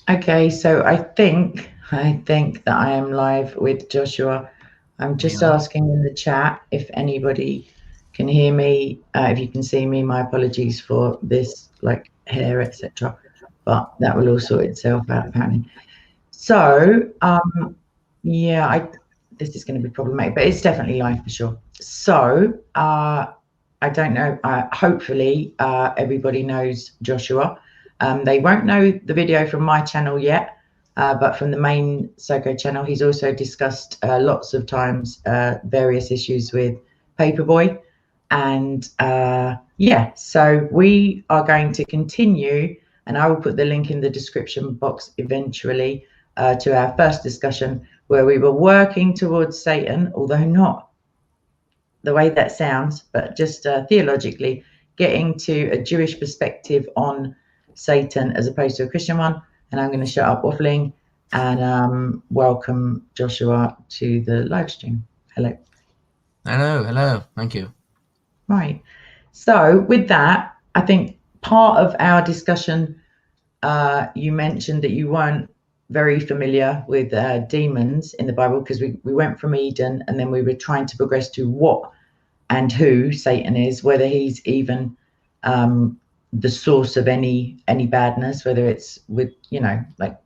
Okay, so I think that I am live with Joshua. I'm We just are. asking in the chat if anybody can hear me. If you can see me, my apologies for this, like hair, etc. But that will all sort itself out apparently. So, yeah, I this is going to be problematic, but it's definitely live for sure. So, I don't know. Hopefully, everybody knows Joshua. They won't know the video from my channel yet, but from the main Soko channel, he's also discussed lots of times various issues with Paperboy. And yeah, so we are going to continue, and I will put the link in the description box eventually to our first discussion where we were working towards Satan, although not the way that sounds, but just theologically getting to a Jewish perspective on Satan as opposed to a Christian one. And I'm going to shut up waffling and welcome Joshua to the live stream. Hello. Hello, hello. Thank you. Right. So, with that, I think part of our discussion, you mentioned that you weren't very familiar with demons in the Bible because we went from Eden and then we were trying to progress to what and who Satan is, whether he's even the source of any badness, whether it's with like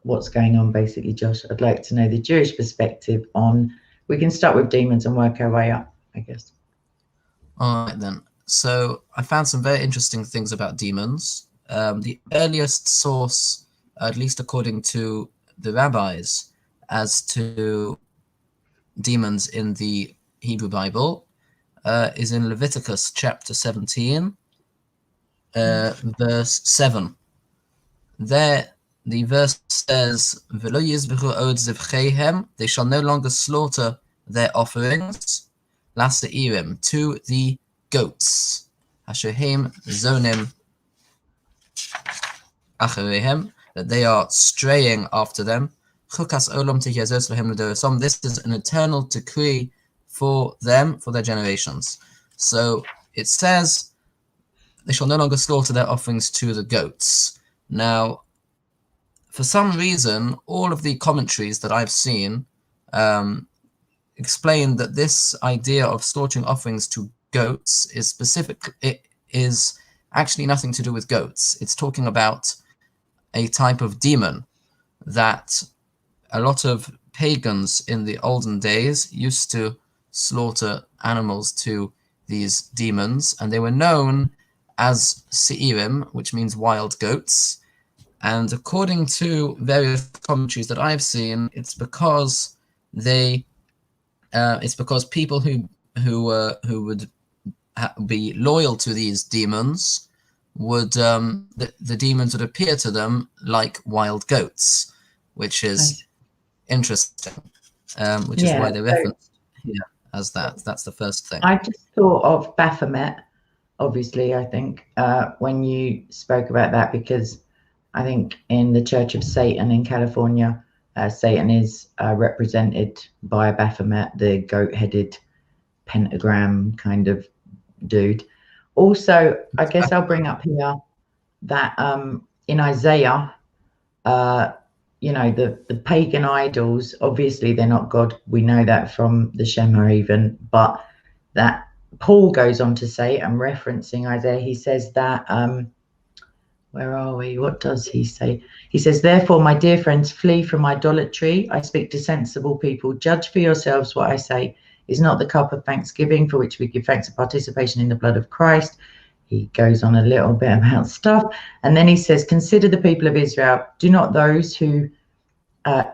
what's going on. Basically, Josh, I'd like to know the Jewish perspective on. We can start with demons and work our way up, I guess. All right then. So I found some very interesting things about demons. The earliest source, at least according to the rabbis, as to demons in the Hebrew Bible, is in Leviticus chapter 17, verse 7. There, the verse says, "V'lo yizbechu od zivcheihem," they shall no longer slaughter their offerings, laseirim, to the goats, asherhem zonim acherehem, that they are straying after them. Chukas olam tihyazos lehem l'dorasom. This is an eternal decree for them, for their generations. So it says, they shall no longer slaughter their offerings to the goats. Now, for some reason, all of the commentaries that I've seen explain that this idea of slaughtering offerings to goats is specific. It is actually nothing to do with goats. It's talking about a type of demon that a lot of pagans in the olden days used to slaughter animals to these demons, and they were known as seirim, which means wild goats. And according to various commentaries that I've seen, it's because people who would be loyal to these demons would the demons would appear to them like wild goats, which is interesting. Which is Yeah. why they So referenced here as that. That's the first thing. I just thought of Baphomet, obviously, I think, when you spoke about that, because I think in the Church of Satan in California, Satan is represented by a Baphomet, the goat-headed pentagram kind of dude. Also, I guess I'll bring up here that in Isaiah, uh, the pagan idols, obviously they're not God. We know that from the Shema even, but that Paul goes on to say, and referencing Isaiah, he says that, where are we? What does he say? He says, therefore, my dear friends, flee from idolatry. I speak to sensible people. Judge for yourselves what I say. Is not the cup of thanksgiving for which we give thanks a participation in the blood of Christ? He goes on a little bit about stuff. And then he says, consider the people of Israel. Do not those who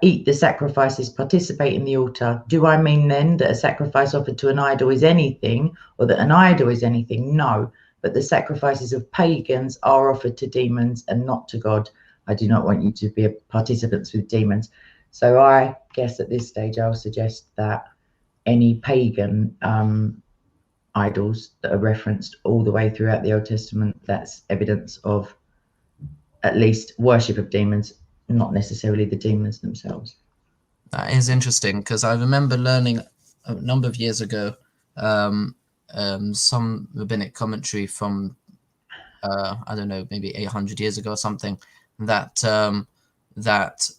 eat the sacrifices participate in the altar? Do I mean then that a sacrifice offered to an idol is anything, or that an idol is anything? No, but the sacrifices of pagans are offered to demons and not to God. I do not want you to be participants with demons. So I guess at this stage I'll suggest that any pagan idols that are referenced all the way throughout the Old Testament, that's evidence of at least worship of demons, not necessarily the demons themselves. That is interesting, because I remember learning a number of years ago some rabbinic commentary from I don't know, maybe 800 years ago or something, that that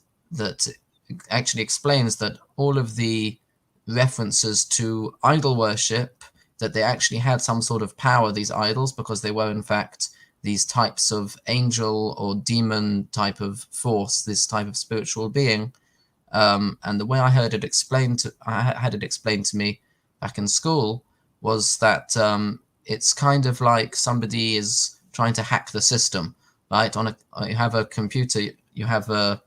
actually explains that all of the references to idol worship, that they actually had some sort of power, these idols, because they were in fact these types of angel or demon type of force, this type of spiritual being. And the way I had it explained to me back in school was that it's kind of like somebody is trying to hack the system, right? You have a computer, you have the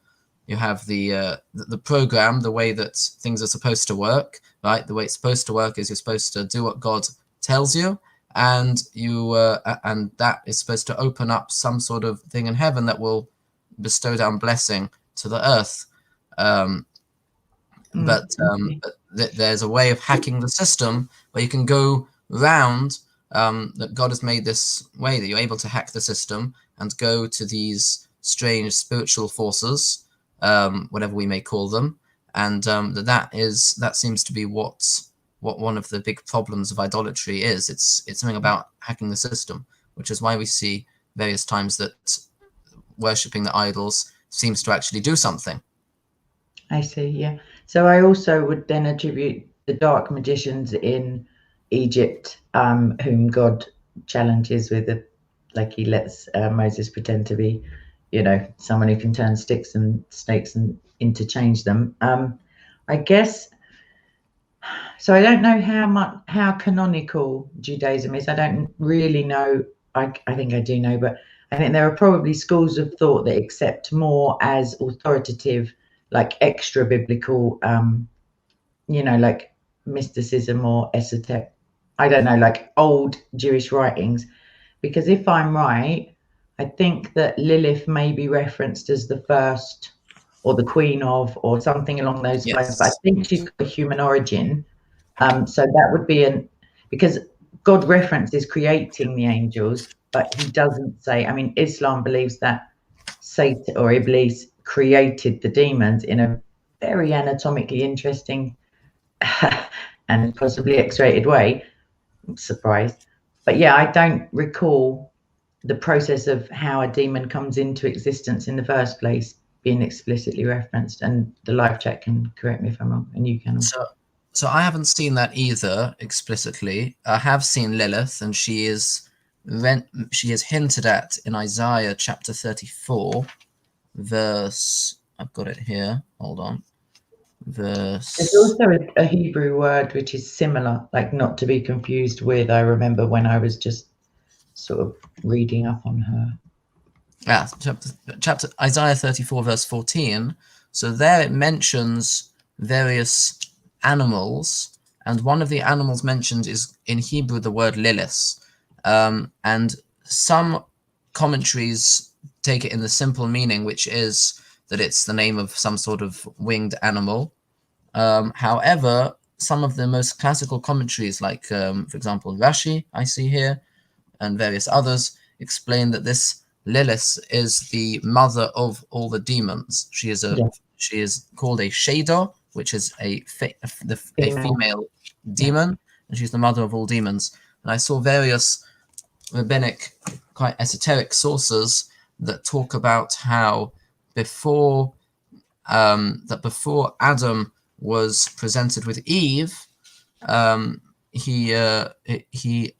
program, the way that things are supposed to work, right? The way it's supposed to work is you're supposed to do what God tells you, and and that is supposed to open up some sort of thing in heaven that will bestow down blessing to the earth. But there's a way of hacking the system where you can go round, that God has made this way that you're able to hack the system and go to these strange spiritual forces, whatever we may call them, and that seems to be what one of the big problems of idolatry is. It's something about hacking the system, which is why we see various times that worshipping the idols seems to actually do something. I see, yeah. So I also would then attribute the dark magicians in Egypt, whom God challenges with like he lets Moses pretend to be, someone who can turn sticks and snakes and interchange them. I guess. So I don't know how canonical Judaism is. I don't really know. I think I do know, but I think there are probably schools of thought that accept more as authoritative, like extra biblical, like mysticism or esoteric. I don't know, like old Jewish writings. Because if I'm right, I think that Lilith may be referenced as the first or the queen of, or something along those lines. But I think she's got a human origin. So that would be because God references creating the angels, but he doesn't say, I mean, Islam believes that Satan or Iblis created the demons in a very anatomically interesting and possibly X-rated way. I'm surprised. But yeah, I don't recall the process of how a demon comes into existence in the first place being explicitly referenced, and the live chat can correct me if I'm wrong, and you can also. So I haven't seen that either explicitly. I have seen Lilith, and she is hinted at in Isaiah chapter 34, verse. I've got it here. Hold on. Verse. There's also a Hebrew word which is similar, like not to be confused with. I remember when I was just sort of reading up on her. Yeah, chapter Isaiah 34, verse 14. So there it mentions various animals, and one of the animals mentioned is in Hebrew the word Lilith, and some commentaries take it in the simple meaning, which is that it's the name of some sort of winged animal. However, some of the most classical commentaries, like for example Rashi, I see here, and various others, explain that this Lilith is the mother of all the demons. She is called a Shador, which is a female demon, and she's the mother of all demons. And I saw various rabbinic, quite esoteric sources that talk about how before Adam was presented with Eve, he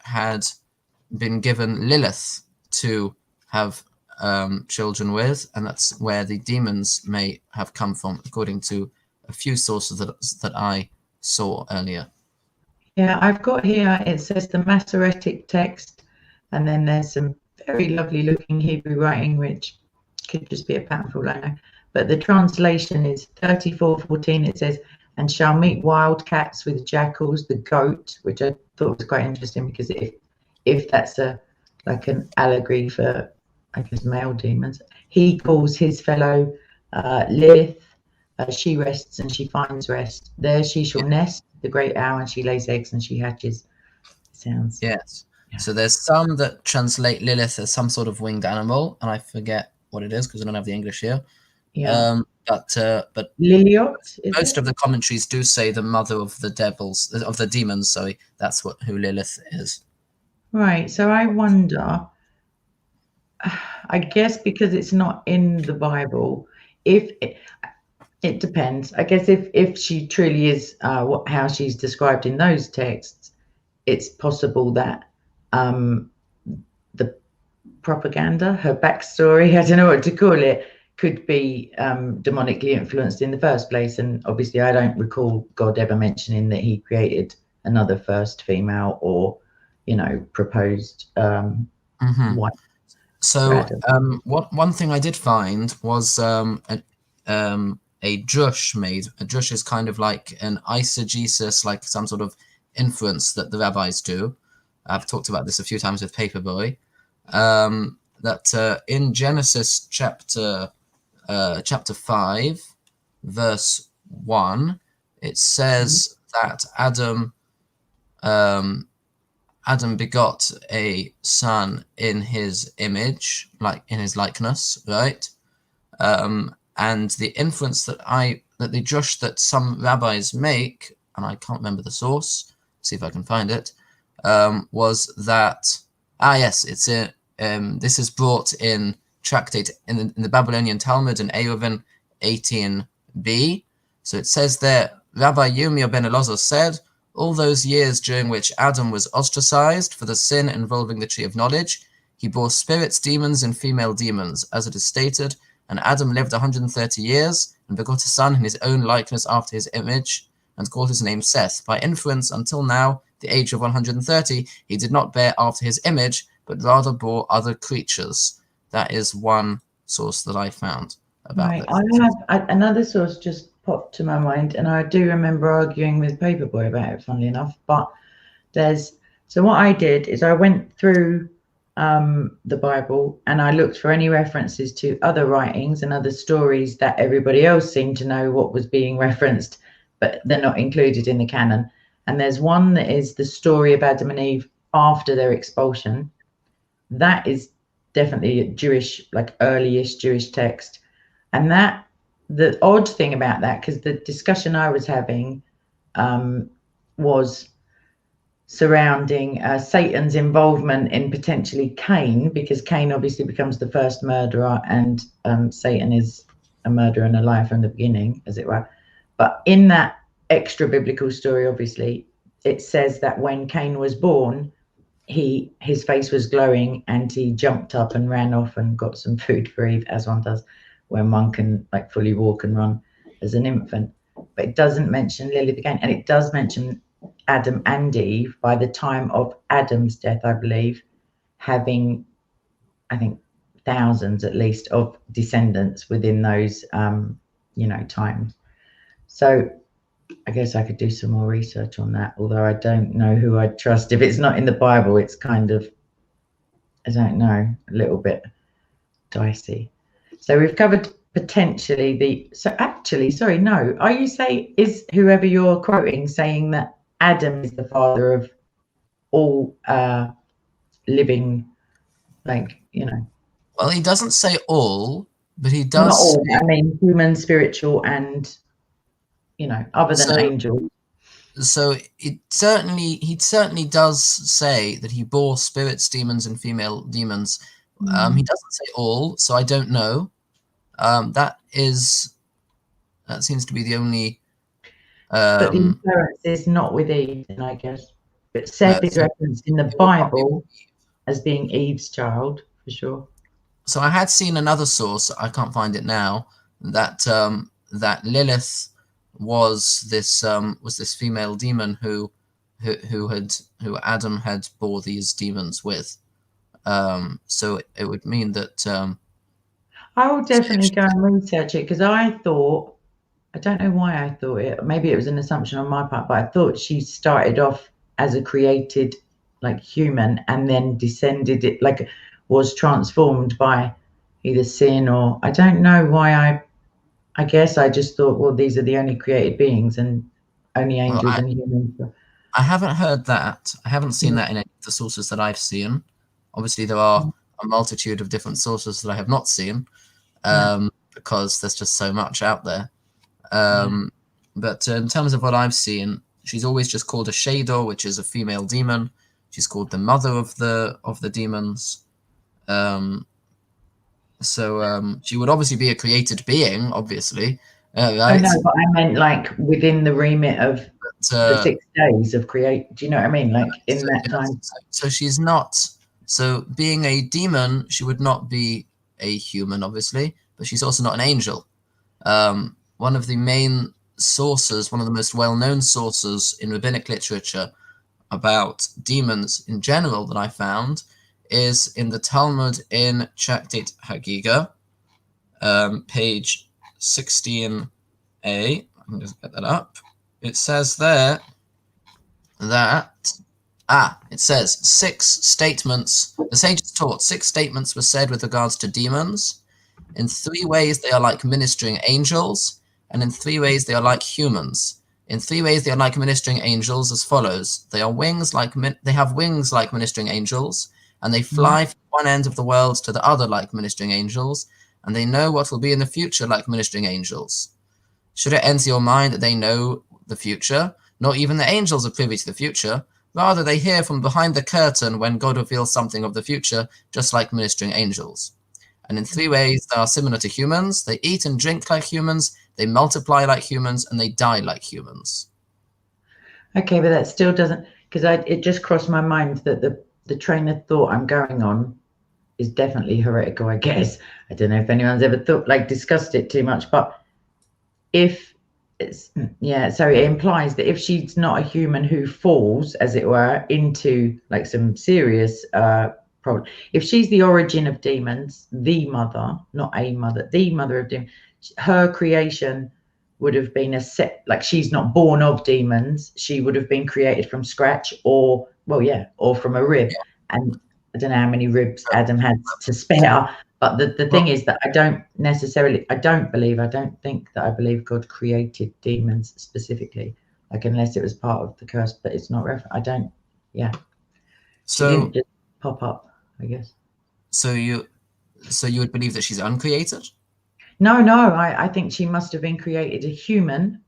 had been given Lilith to have children with, and that's where the demons may have come from, according to a few sources that I saw earlier. Yeah, I've got here, it says the Masoretic text, and then there's some very lovely looking Hebrew writing, which could just be a pamphlet, I know. But the translation is 34:14. It says, and shall meet wild cats with jackals, the goat, which I thought was quite interesting, because if that's like an allegory for, I guess, male demons, he calls his fellow Lilith. She rests and she finds rest. There she shall nest, the great owl, and she lays eggs and she hatches. Sounds. Yes. Yeah. So there's some that translate Lilith as some sort of winged animal, and I forget what it is because I don't have the English here. Yeah. But Liliot. Most of the commentaries do say the mother of the demons. Sorry, that's who Lilith is. Right. So I wonder. I guess because it's not in the Bible, if it depends, I guess. If she truly is how she's described in those texts, it's possible that the propaganda, her backstory, I don't know what to call it, could be demonically influenced in the first place. And obviously, I don't recall God ever mentioning that He created another first female, or proposed one. So one thing I did find was a drush made. A drush is kind of like an eisegesis, like some sort of inference that the rabbis do. I've talked about this a few times with Paperboy. That in Genesis chapter 5, verse 1, it says that Adam begot a son in his image, like in his likeness, right? And the inference that the drush that some rabbis make, and I can't remember the source, see if I can find it, was that yes, it's this is brought in tractate in the Babylonian Talmud in Eruvin 18b. So it says there, Rabbi Yirmiyah ben Elazar said, all those years during which Adam was ostracized for the sin involving the tree of knowledge, he bore spirits, demons, and female demons, as it is stated, and Adam lived 130 years and begot a son in his own likeness after his image, and called his name Seth. By inference, until now, the age of 130, he did not bear after his image, but rather bore other creatures. That is one source that I found about this. I have another source just popped to my mind, and I do remember arguing with Paperboy about it, funnily enough. But so what I did is I went through the Bible and I looked for any references to other writings and other stories that everybody else seemed to know what was being referenced, but they're not included in the canon. And there's one that is the story of Adam and Eve after their expulsion. That is definitely a Jewish, like early-ish Jewish text. And that, the odd thing about that, because the discussion I was having was surrounding Satan's involvement in potentially Cain, because Cain obviously becomes the first murderer, and Satan is a murderer and a liar from the beginning, as it were. But in that extra biblical story, obviously, it says that when Cain was born, his face was glowing and he jumped up and ran off and got some food for Eve, as one does when one can like fully walk and run as an infant. But it doesn't mention Lilith again, and it does mention Adam and Eve by the time of Adam's death, I believe, having, I think, thousands at least of descendants within those times. So I guess I could do some more research on that, although I don't know who I'd trust. If it's not in the Bible, it's kind of, I don't know, a little bit dicey. So we've covered potentially are you saying, is whoever you're quoting saying that Adam is the father of all living, Well, he doesn't say all, but he does. Not all, I mean human, spiritual, and other than angels. So he certainly does say that he bore spirits, demons, and female demons. He doesn't say all, so I don't know. That seems to be the only. But the inference is not with Eve, then, I guess. But Seth is referenced in the Bible as being Eve's child, for sure. So I had seen another source, I can't find it now, that that Lilith was this female demon who Adam had bore these demons with. So it would mean that. I will definitely go and research it, because I don't know why I thought it. Maybe it was an assumption on my part, but I thought she started off as a created like human and then descended, it like was transformed by either sin or I don't know why. I guess I just thought, well, these are the only created beings and only angels and humans. I haven't heard that. I haven't seen that in any of the sources that I've seen. Obviously, there are a multitude of different sources that I have not seen, because there's just so much out there. But in terms of what I've seen, she's always just called a Shador, which is a female demon. She's called the mother of the demons. So she would obviously be a created being, obviously, I right? know, but I meant like within the remit of the But, 6 days of create. Do you know what I mean? Like in so, that yes, time. so she's not. So being a demon, she would not be a human, obviously, but she's also not an angel. One of the main sources, one of the most well-known sources in rabbinic literature about demons in general that I found is in the Talmud in Tractate Hagiga, page 16a. I can just get that up. It says there that it says 6 statements. The sages taught 6 statements were said with regards to demons. In 3 ways they are like ministering angels, and in 3 ways they are like humans. In 3 ways they are like ministering angels as follows: they have wings like ministering angels, and they fly from one end of the world to the other like ministering angels, and they know what will be in the future like ministering angels. Should it enter your mind that they know the future? Not even the angels are privy to the future. Rather, they hear from behind the curtain when God reveals something of the future, just like ministering angels. And in 3 ways, they are similar to humans. They eat and drink like humans, they multiply like humans, and they die like humans. Okay, but that still doesn't, because it just crossed my mind that the train of thought I'm going on is definitely heretical, I guess. I don't know if anyone's ever discussed it too much, but if it's, so it implies that if she's not a human who falls, as it were, into like some serious problem, if she's the origin of demons, the mother, not a mother, the mother of demons, her creation would have been like she's not born of demons, she would have been created from scratch, or from a rib. And I don't know how many ribs Adam had to spare, but the thing is that I don't think that I believe God created demons specifically, like unless it was part of the curse, but it's not she didn't just pop up, I guess. So you would believe that she's uncreated? No, I think she must have been created a human,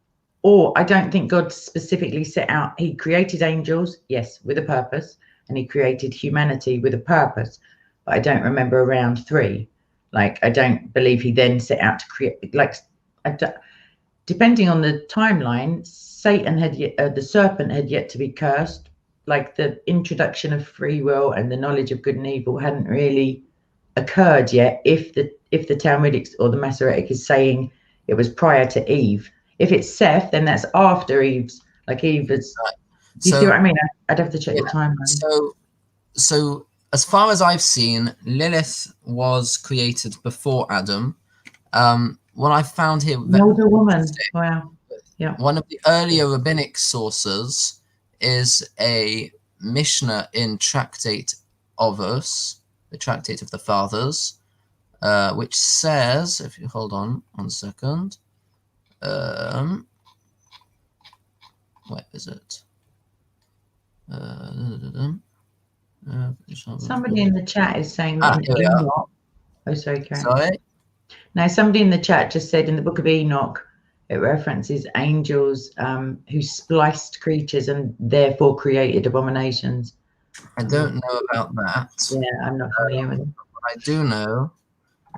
or I don't think God specifically set out. He created angels, yes, with a purpose, and he created humanity with a purpose. But I don't remember around 3. Like, I don't believe he then set out to create, like, depending on the timeline, Satan the serpent had yet to be cursed. Like, the introduction of free will and the knowledge of good and evil hadn't really occurred yet. If the Talmudic or the Masoretic is saying it was prior to Eve. If it's Seth, then that's after Eve's. Like Eve is. You see what I mean? I'd have to check the timeline. So as far as I've seen, Lilith was created before Adam. What I found here, an older woman. Wow. Yeah. One of the earlier rabbinic sources is a Mishnah in Tractate Ovos, the Tractate of the Fathers, which says, if you hold on 1 second, where is it? Somebody in the chat is saying that in Enoch. Oh, sorry, Karen. Sorry? Now, somebody in the chat just said in the book of Enoch, it references angels who spliced creatures and therefore created abominations. I don't know about that. Yeah, I'm not familiar with it. What I do know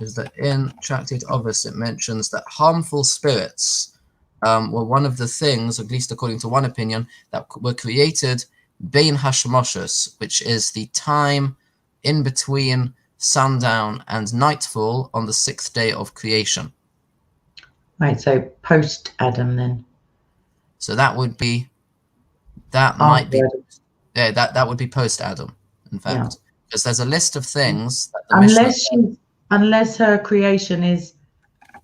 is that in Tractate Ovos it mentions that harmful spirits were one of the things, at least according to one opinion, that were created Bein Hashmoshes, which is the time in between sundown and nightfall on the 6th day of creation. Right, so post Adam then. So that would be, that might be, yeah, that would be post Adam, in fact, because there's a list of things that the unless her creation is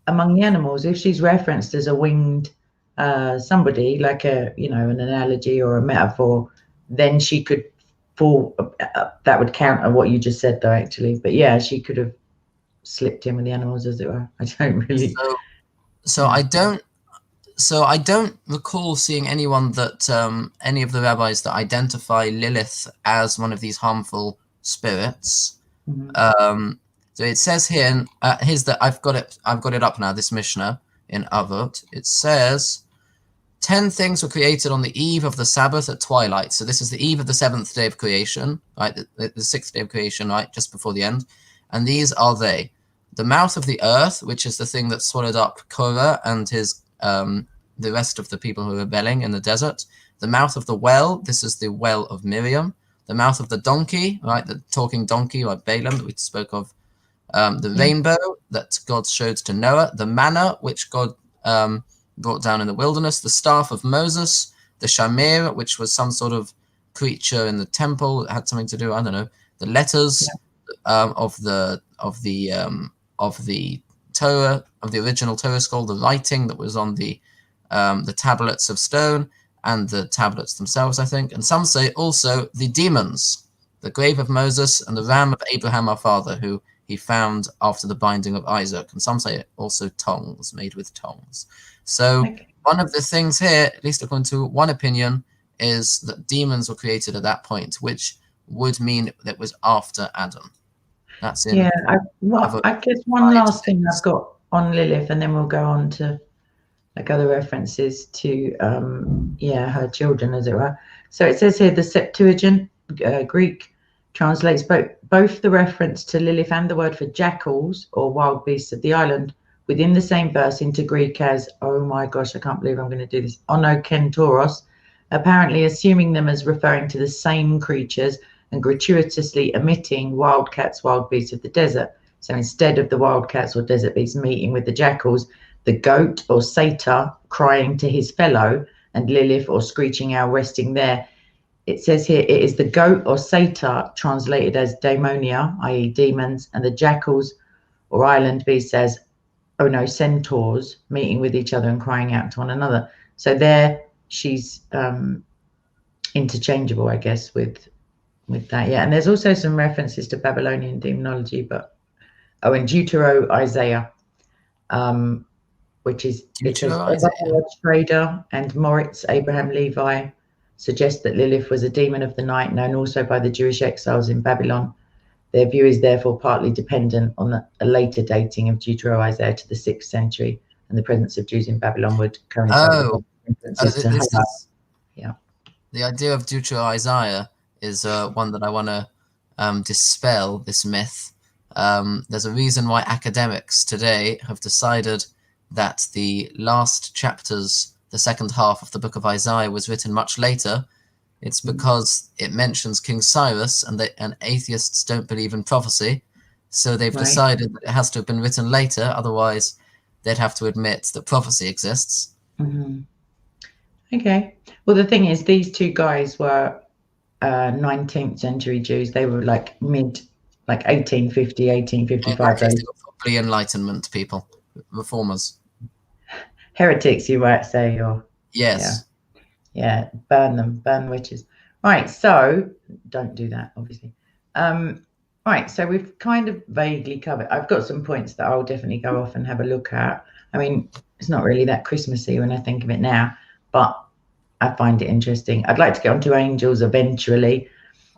among the animals. If she's referenced as a winged somebody, like an analogy or a metaphor, then she could fall. That would counter what you just said, though, actually. But yeah, she could have slipped in with the animals, as it were. I don't really. So I don't recall seeing anyone that any of the rabbis that identify Lilith as one of these harmful spirits. Mm-hmm. So it says here, here's the I've got it up now. This Mishnah in Avot, it says 10 things were created on the eve of the Sabbath at twilight. So this is the eve of the 7th day of creation, right? The 6th day of creation, right? Just before the end. And these are they: the mouth of the earth, which is the thing that swallowed up Korah and his the rest of the people who were rebelling in the desert. The mouth of the well, this is the well of Miriam. The mouth of the donkey, right, the talking donkey, like Balaam that we spoke of. The rainbow that God showed to Noah. The manna, which God brought down in the wilderness. The staff of Moses. The shamir, which was some sort of creature in the temple that had something to do, I don't know. The letters of the Torah, of the original Torah scroll, the writing that was on the tablets of stone and the tablets themselves, I think. And some say also the demons, the grave of Moses and the ram of Abraham our father, who he found after the binding of Isaac. And some say also tongues, made with tongues. So one of the things here, at least according to one opinion, is that demons were created at that point, which would mean that it was after Adam. That's it. Yeah, I guess one last thing I've got on Lilith, and then we'll go on to like other references to her children, as it were. So it says here the Septuagint Greek translates both the reference to Lilith and the word for jackals or wild beasts of the island within the same verse into Greek as, oh my gosh, I can't believe I'm going to do this, onokentauros, apparently assuming them as referring to the same creatures and gratuitously omitting wildcats, wild beasts of the desert. So instead of the wildcats or desert beasts meeting with the jackals, the goat or satyr crying to his fellow, and Lilith or screeching owl resting there. It says here, it is the goat or satyr translated as daimonia, i.e. demons, and the jackals or island beasts as, oh no, centaurs, meeting with each other and crying out to one another. So there she's interchangeable, I guess, with that. Yeah, and there's also some references to Babylonian demonology, but in Deutero-Isaiah, which is Trader and Moritz Abraham Levi suggest that Lilith was a demon of the night, known also by the Jewish exiles in Babylon. Their view is therefore partly dependent on a later dating of Deutero-Isaiah to the 6th century, and the presence of Jews in Babylon would coincide with references to yeah. The idea of Deutero-Isaiah is one that I want to dispel, this myth. There's a reason why academics today have decided that the last chapters, the second half of the book of Isaiah, was written much later. It's because it mentions King Cyrus, and atheists don't believe in prophecy. So they've decided that it has to have been written later. Otherwise, they'd have to admit that prophecy exists. Mm-hmm. Okay. Well, the thing is, these two guys were 19th century Jews. They were like 1850, 1855. They were probably Enlightenment people, reformers. Heretics, you might say, or yes. Yeah, burn them, burn witches. Right, so don't do that, obviously. Right, so we've kind of vaguely covered. I've got some points that I'll definitely go off and have a look at. I mean, it's not really that Christmassy when I think of it now, but I find it interesting. I'd like to get onto angels eventually.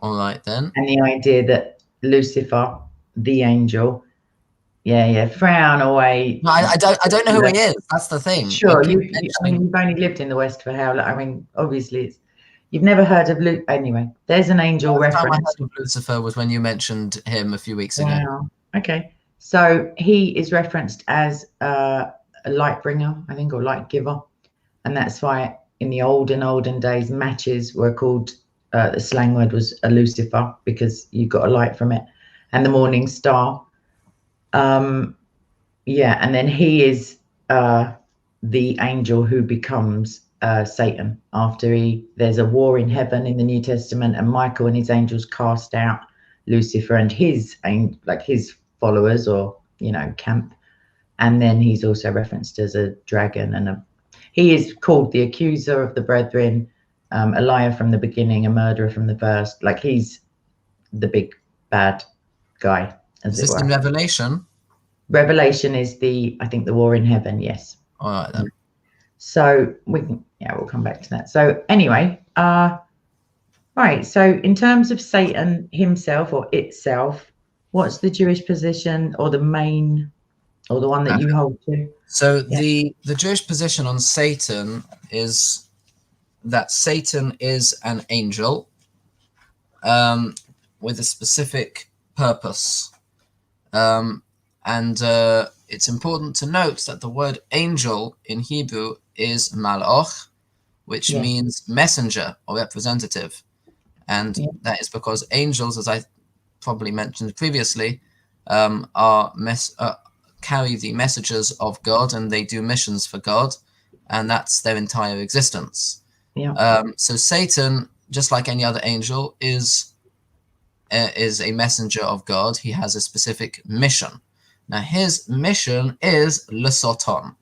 All right, then. And the idea that Lucifer, the angel, frown away. No, I don't know who he is. That's the thing. Sure, you've only lived in the West for how long? I mean, obviously, you've never heard of Luke. Anyway, there's an angel reference. The time I heard of Lucifer was when you mentioned him a few weeks ago. Wow. Okay, so he is referenced as a light bringer, I think, or light giver, and that's why in the olden days matches were called. The slang word was a Lucifer because you got a light from it, and the morning star. And then he is the angel who becomes Satan after there's a war in heaven in the New Testament, and Michael and his angels cast out Lucifer and his followers, or camp, and then he's also referenced as a dragon, and he is called the accuser of the brethren, a liar from the beginning, a murderer from the first. Like, he's the big bad guy. Is this in Revelation? Revelation is I think the war in heaven. Yes. All right then. So we'll come back to that. So anyway, right. So in terms of Satan himself or itself, what's the Jewish position, or the main, or the one that you hold to? So the Jewish position on Satan is that Satan is an angel with a specific purpose. And it's important to note that the word angel in Hebrew is malach, which Yes. means messenger or representative. And that is because angels, as I probably mentioned previously, carry the messages of God, and they do missions for God, and that's their entire existence. So Satan, just like any other angel, is a messenger of God. He has a specific mission. Now, his mission is lesoton.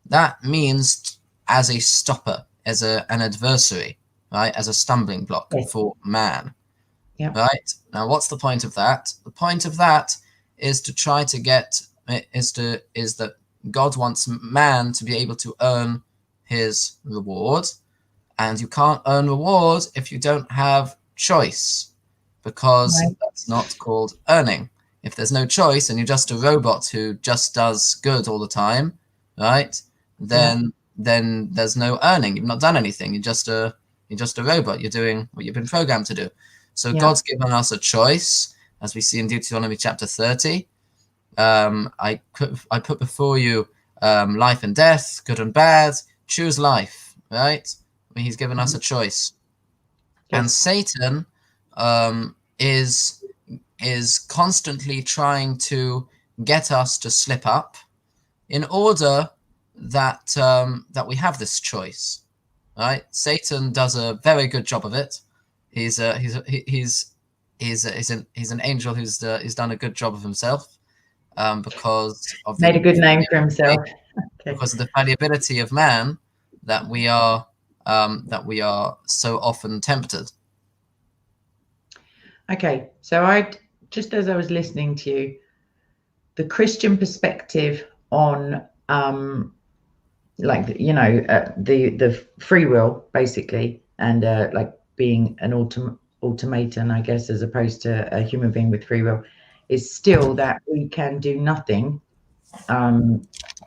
That means as a stopper, as an adversary, right? As a stumbling block for man. Right? Now, what's the point of that? The point of that is to try to get is that God wants man to be able to earn his reward, and you can't earn reward if you don't have choice, because that's not called earning. If there's no choice and you're just a robot who just does good all the time, right? Then there's no earning. You've not done anything. You're just a robot. You're doing what you've been programmed to do. So God's given us a choice, as we see in Deuteronomy chapter 30. I put before you life and death, good and bad. Choose life, right? He's given us a choice. And Satan is constantly trying to get us to slip up in order that that we have this choice, right? Satan does a very good job of it. He's an angel who's done a good job of himself, because of made a good name for himself. Because of the fallibility of man, that we are so often tempted. Okay, so just as I was listening to you, the Christian perspective on the free will, basically, and like being an automaton, I guess, as opposed to a human being with free will, is still that we can do nothing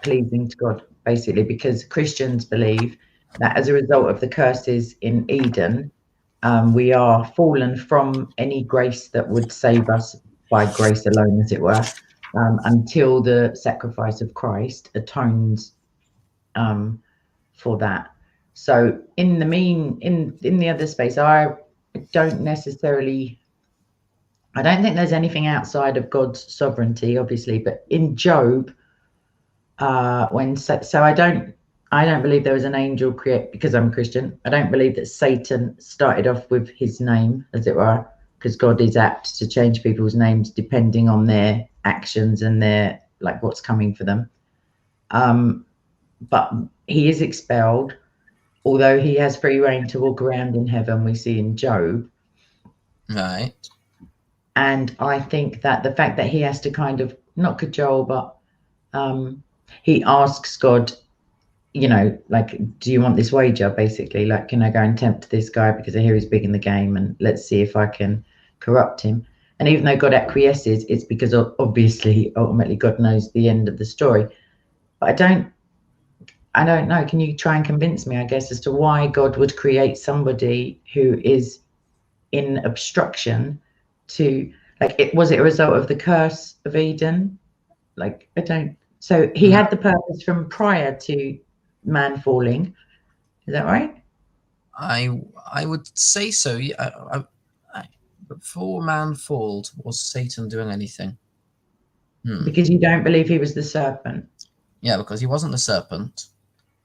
pleasing to God, basically, because Christians believe that as a result of the curses in Eden, we are fallen from any grace that would save us by grace alone, as it were, until the sacrifice of Christ atones for that. So in the other space, I don't think there's anything outside of God's sovereignty, obviously, but in Job, I don't believe there was an angel created, because I'm a Christian. I don't believe that Satan started off with his name, as it were, because God is apt to change people's names depending on their actions and their, like, what's coming for them. But he is expelled, although he has free reign to walk around in heaven, we see in Job. Right. And I think that the fact that he has to kind of, not cajole, but he asks God, like, do you want this wager, basically? Like, can I go and tempt this guy because I hear he's big in the game, and let's see if I can corrupt him. And even though God acquiesces, it's because obviously, ultimately, God knows the end of the story. But I don't know. Can you try and convince me, I guess, as to why God would create somebody who is in obstruction to, like, was it a result of the curse of Eden? Like, I don't. So he had the purpose from prior to man falling. Is that right? I would say so. Yeah. Before man fall, was Satan doing anything? Because you don't believe he was the serpent. Yeah, because he wasn't the serpent.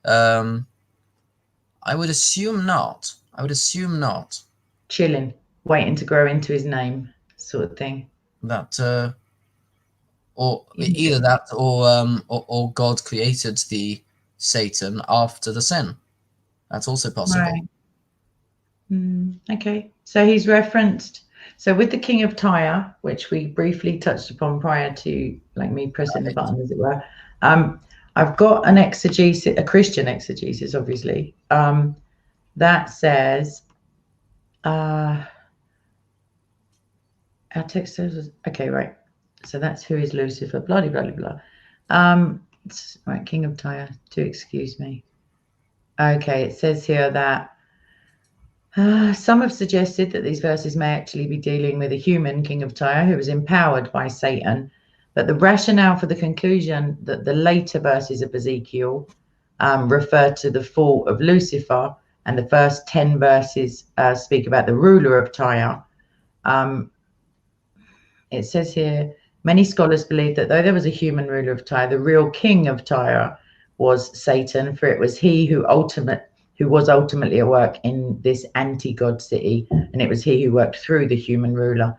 I would assume not. Chilling, waiting to grow into his name, sort of thing. That, or either that, or God created the Satan after the sin. That's also possible. Right. Okay, so he's referenced. So with the king of Tyre, which we briefly touched upon prior to, like, me pressing the button, as it were, I've got an exegesis, a Christian exegesis, obviously, that says, our text says, okay, right. So that's who is Lucifer, blah, blah, blah, blah. Right, king of Tyre, do excuse me. Okay, it says here that some have suggested that these verses may actually be dealing with a human king of Tyre who was empowered by Satan But the rationale for the conclusion that the later verses of Ezekiel refer to the fall of Lucifer, and the first 10 verses speak about the ruler of Tyre. It says here, many scholars believe that though there was a human ruler of Tyre, the real king of Tyre was Satan, for it was he who was ultimately at work in this anti-God city, and it was he who worked through the human ruler.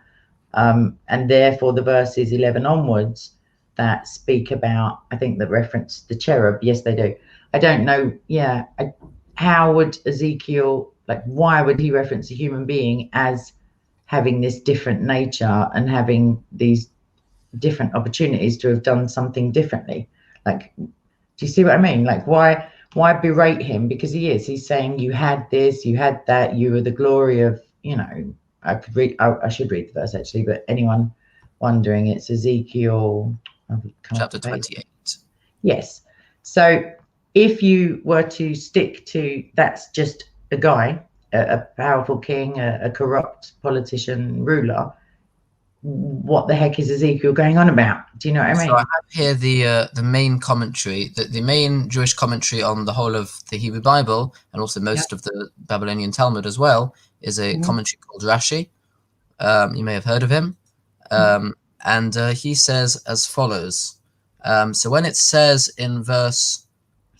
And therefore the verses 11 onwards that speak about, I think that reference the cherub. Yes, they do. I don't know. Yeah. How would Ezekiel, like, why would he reference a human being as having this different nature and having these different opportunities to have done something differently? Like, do you see what I mean? Like, why berate him? Because he's saying you had this, you had that, you were the glory of, you know, I should read the verse actually, but anyone wondering, it's Ezekiel chapter 28. Yes. So if you were to stick to, that's just a guy, a powerful king, a corrupt politician, ruler, what the heck is Ezekiel going on about? Do you know what I mean? So I have here the main commentary, the main Jewish commentary on the whole of the Hebrew Bible, and also most of the Babylonian Talmud as well, is a commentary called Rashi. You may have heard of him. And he says as follows. So when it says in verse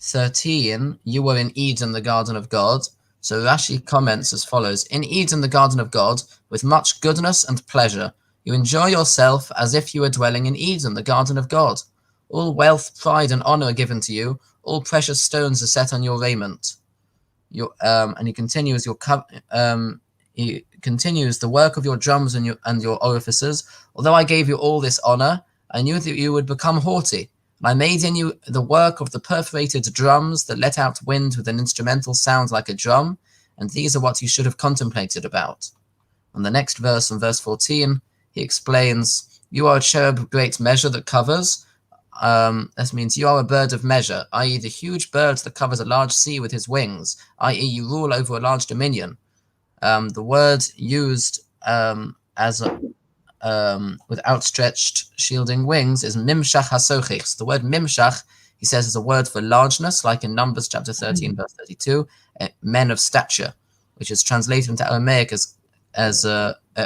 13, you were in Eden, the garden of God. So Rashi comments as follows: in Eden, the garden of God, with much goodness and pleasure, you enjoy yourself as if you were dwelling in Eden, the garden of God. All wealth, pride, and honor are given to you. All precious stones are set on your raiment. And he continues, he continues, the work of your drums and your orifices. Although I gave you all this honor, I knew that you would become haughty. And I made in you the work of the perforated drums that let out wind with an instrumental sound like a drum. And these are what you should have contemplated about. On the next verse, in verse 14, he explains, you are a cherub of great measure that covers. This means you are a bird of measure, i.e. the huge bird that covers a large sea with his wings, i.e. you rule over a large dominion. The word used with outstretched shielding wings is mimshach hasochich. The word mimshach, he says, is a word for largeness, like in Numbers chapter 13, verse 32, men of stature, which is translated into Aramaic as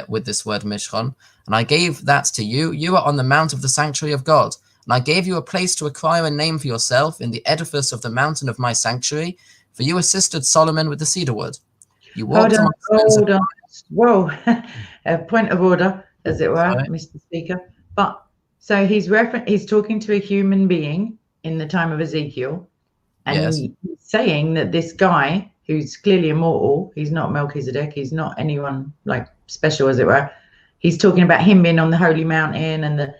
with this word mishron. And I gave that to you. You are on the mount of the sanctuary of God. And I gave you a place to acquire a name for yourself in the edifice of the mountain of my sanctuary, for you assisted Solomon with the cedar wood. You walked hold on. Whoa, a point of order, as it were, Sorry. Mr. Speaker. But so he's talking to a human being in the time of Ezekiel, and he's saying that this guy who's clearly immortal, he's not Melchizedek, he's not anyone like special, as it were. He's talking about him being on the holy mountain, and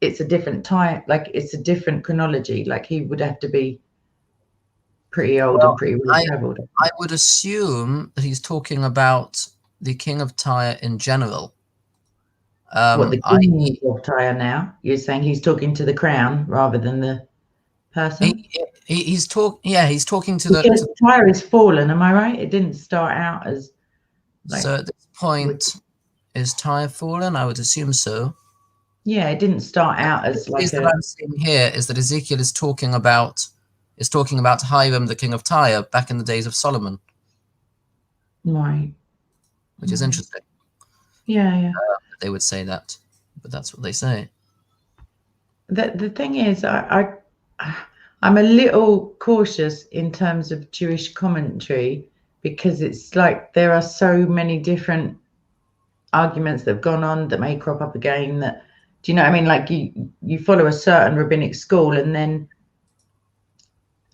it's a different time, like it's a different chronology. Like he would have to be pretty old and pretty well traveled. I would assume that he's talking about the king of Tyre in general. The king of Tyre now? You're saying he's talking to the crown rather than the person? He's talking to the Tyre is fallen, am I right? It didn't start out as so at this point, is Tyre fallen? I would assume so. Yeah, it didn't start out as like that I'm seeing here is that Ezekiel is talking about Hiram, the king of Tyre, back in the days of Solomon. Right. Which is interesting. Yeah. They would say that, but that's what they say. The thing is, I'm a little cautious in terms of Jewish commentary, because it's like there are so many different arguments that have gone on that may crop up again. That, do you know what I mean? Like you follow a certain rabbinic school, and then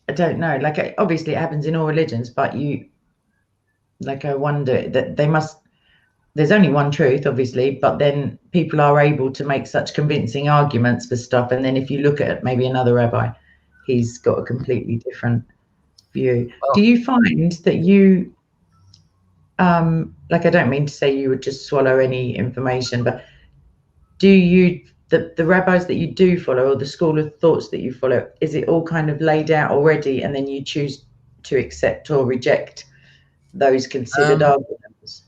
I don't know. Like obviously it happens in all religions, but I wonder that there's only one truth, obviously, but then people are able to make such convincing arguments for stuff. And then if you look at maybe another rabbi, he's got a completely different view. Well, do you find that you, I don't mean to say you would just swallow any information, but do you, the rabbis that you do follow, or the school of thoughts that you follow, is it all kind of laid out already, and then you choose to accept or reject those considered arguments?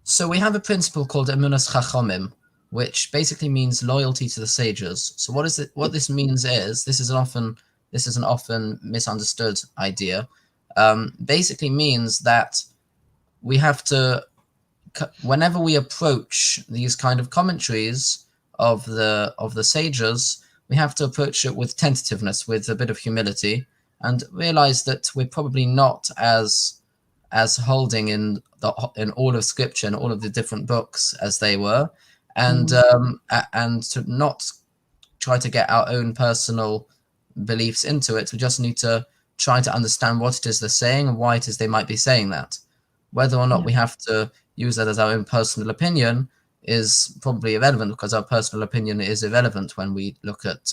So we have a principle called Emunas Chachomim, which basically means loyalty to the sages. So what is it? What this means is this is an often misunderstood idea. Basically means that we have to, whenever we approach these kind of commentaries of the sages, we have to approach it with tentativeness, with a bit of humility, and realize that we're probably not as holding in all of Scripture and all of the different books as they were, and to not try to get our own personal beliefs into it. We just need to try to understand what it is they're saying and why it is they might be saying that. Whether or not we have to use that as our own personal opinion is probably irrelevant, because our personal opinion is irrelevant when we look at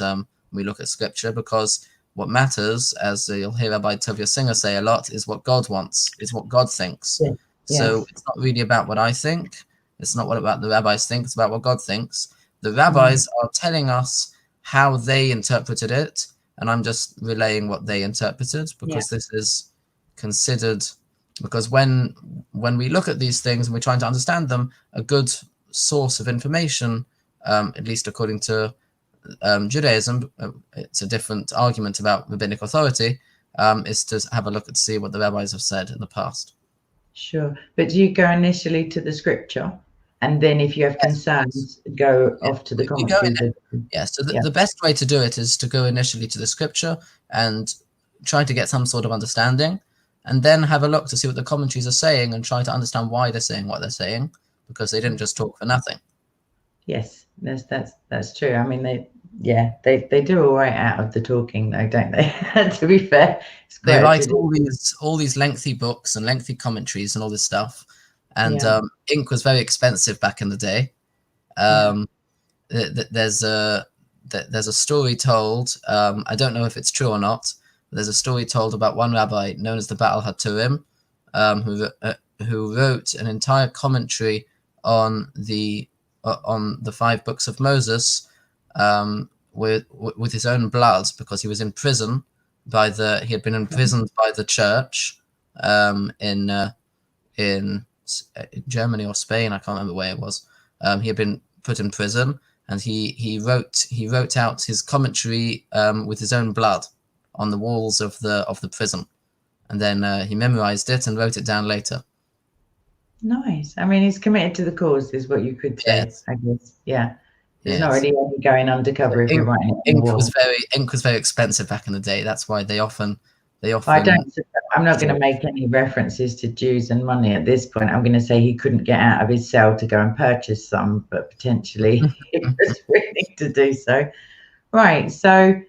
Scripture, because what matters, as you'll hear Rabbi Tovia Singer say a lot, is what God wants, is what God thinks. Yeah. So it's not really about what I think. It's not what about the rabbis think. It's about what God thinks. The rabbis are telling us how they interpreted it, and I'm just relaying what they interpreted, because this is considered, because when we look at these things and we're trying to understand them, a good source of information, at least according to Judaism, it's a different argument about rabbinic authority, is to have a look and see what the rabbis have said in the past. Sure. But do you go initially to the Scripture, and then if you have concerns, go off to the commentaries? So the best way to do it is to go initially to the Scripture and try to get some sort of understanding, and then have a look to see what the commentaries are saying and try to understand why they're saying what they're saying, because they didn't just talk for nothing. Yes, that's true. I mean, they do all right out of the talking, though, don't they? To be fair, they write all these lengthy books and lengthy commentaries and all this stuff, and ink was very expensive back in the day. There's a story told. I don't know if it's true or not. There's a story told about one rabbi known as the Baal HaTurim, who wrote an entire commentary on the 5 books of Moses, with his own blood, because he was in prison he had been imprisoned by the church in Germany or Spain. I can't remember where it was. He had been put in prison, and he wrote out his commentary with his own blood on the walls of the prison, and then he memorized it and wrote it down later. Nice. I mean, he's committed to the cause, is what you could say. Yes. I guess. Yeah. He's not really going undercover if you're writing it. Ink was very expensive back in the day. That's why they often. I'm not going to make any references to Jews and money at this point. I'm going to say he couldn't get out of his cell to go and purchase some, but potentially he was willing to do so. Right. So,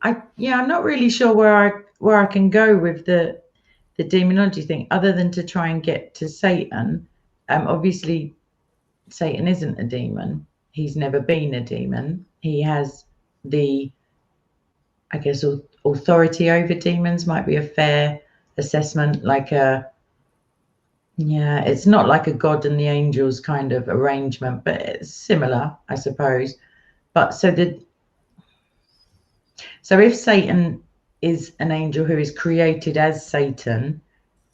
I'm not really sure where I can go with the demonology thing, other than to try and get to Satan. Obviously, Satan isn't a demon. He's never been a demon. He has authority over demons might be a fair assessment. It's not like a God and the angels kind of arrangement, but it's similar, I suppose. But so if Satan is an angel who is created as Satan,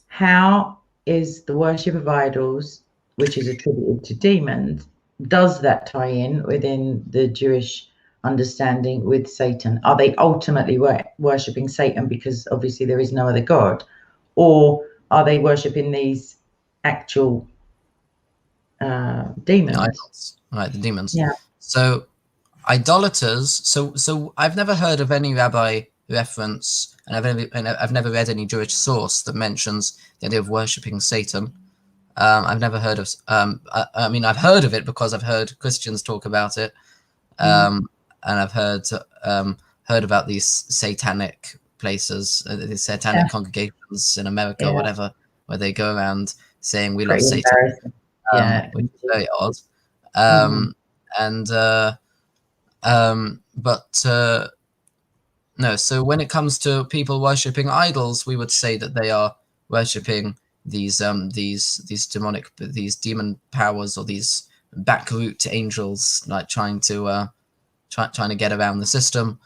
how is the worship of idols, which is attributed to demons, does that tie in within the Jewish understanding with Satan? Are they ultimately worshipping Satan because obviously there is no other God, or are they worshipping these actual demons? Idols, right? The demons. Yeah. So idolaters. So I've never heard of any rabbi reference, and I've never read any Jewish source that mentions the idea of worshipping Satan. I've never heard of. I mean, I've heard of it because I've heard Christians talk about it, and I've heard about these satanic places, these satanic congregations in America or whatever, where they go around saying we love Satan, which is very odd. No. So when it comes to people worshipping idols, we would say that they are worshipping these demon powers, or these backroot angels, like trying to get around the system.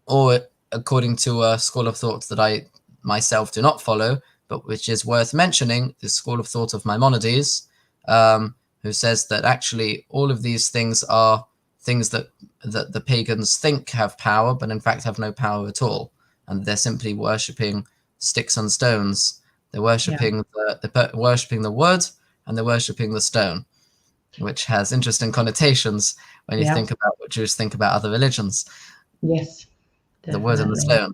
Or according to a school of thought that I myself do not follow, but which is worth mentioning, the school of thought of Maimonides, who says that actually all of these things are things that the pagans think have power, but in fact have no power at all, and they're simply worshipping sticks and stones. They're worshipping worshipping the wood, and they're worshipping the stone, which has interesting connotations when you think about what Jews think about other religions. Yes, definitely. The wood and the stone.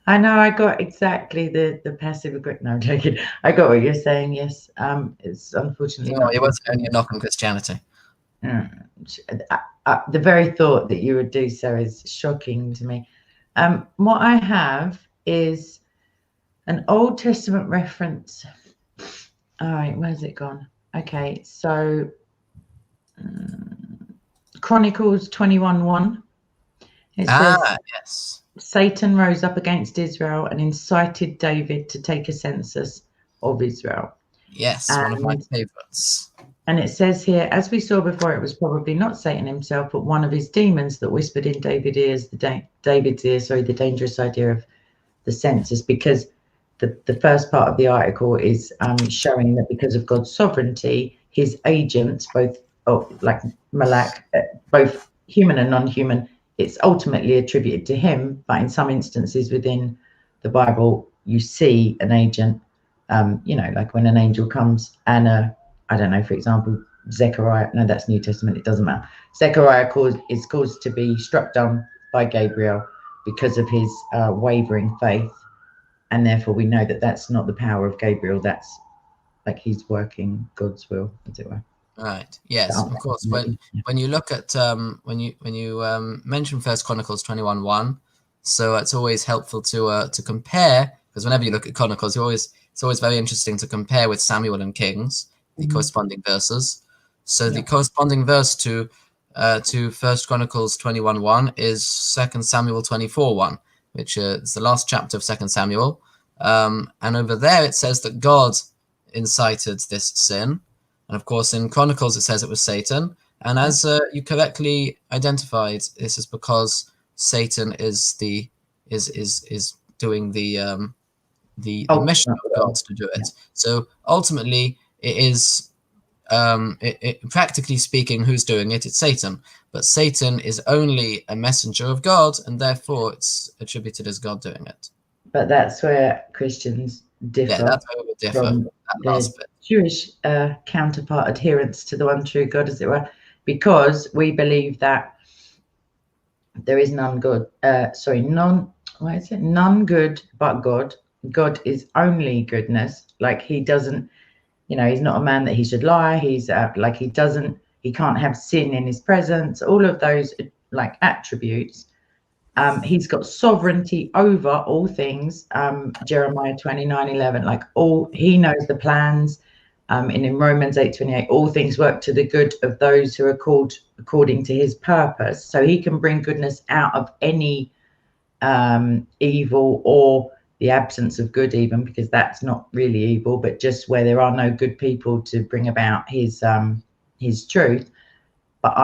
I know, I got exactly the passive aggressive. No, I'm joking. I got what you're saying. Yes, it's unfortunately no, it wasn't only a knock on Christianity. The very thought that you would do so is shocking to me. What I have is an Old Testament reference. All right, where's it gone? Okay, so Chronicles 21:1. It says, yes. Satan rose up against Israel and incited David to take a census of Israel. Yes, one of my favorites. And it says here, as we saw before, it was probably not Satan himself, but one of his demons that whispered in David's ear, the dangerous idea of the census, because the first part of the article is showing that because of God's sovereignty, his agents, both like Malak, both human and non-human, it's ultimately attributed to him, but in some instances within the Bible, you see an agent, like when an angel comes and I don't know, for example, Zechariah, no, that's New Testament, it doesn't matter. Zechariah is caused to be struck down by Gabriel because of his wavering faith. And therefore we know that that's not the power of Gabriel, that's like he's working God's will, as it were. Right. Yes, of course. When you look at when you mention First Chronicles 21:1, so it's always helpful to compare, because whenever you look at Chronicles, it's always very interesting to compare with Samuel and Kings, the corresponding verses. So the corresponding verse to First Chronicles 21:1 is 2 Samuel 24:1, which is the last chapter of 2 Samuel, and over there it says that God incited this sin. And of course, in Chronicles, it says it was Satan. And as you correctly identified, this is because Satan is doing the mission of God to do it. So ultimately, it is practically speaking, who's doing it? It's Satan. But Satan is only a messenger of God, and therefore it's attributed as God doing it. But that's where Christians differ. Yeah, that's where we differ. From their Jewish counterpart, adherence to the one true God, as it were, because we believe that there is none good. None but God. God is only goodness. Like he doesn't, he's not a man that he should lie. He's he can't have sin in his presence. All of those like attributes. He's got sovereignty over all things. Jeremiah 29:11, like he knows the plans. And in Romans 8:28, all things work to the good of those who are called according to his purpose. So he can bring goodness out of any evil, or the absence of good, even, because that's not really evil, but just where there are no good people to bring about his truth. But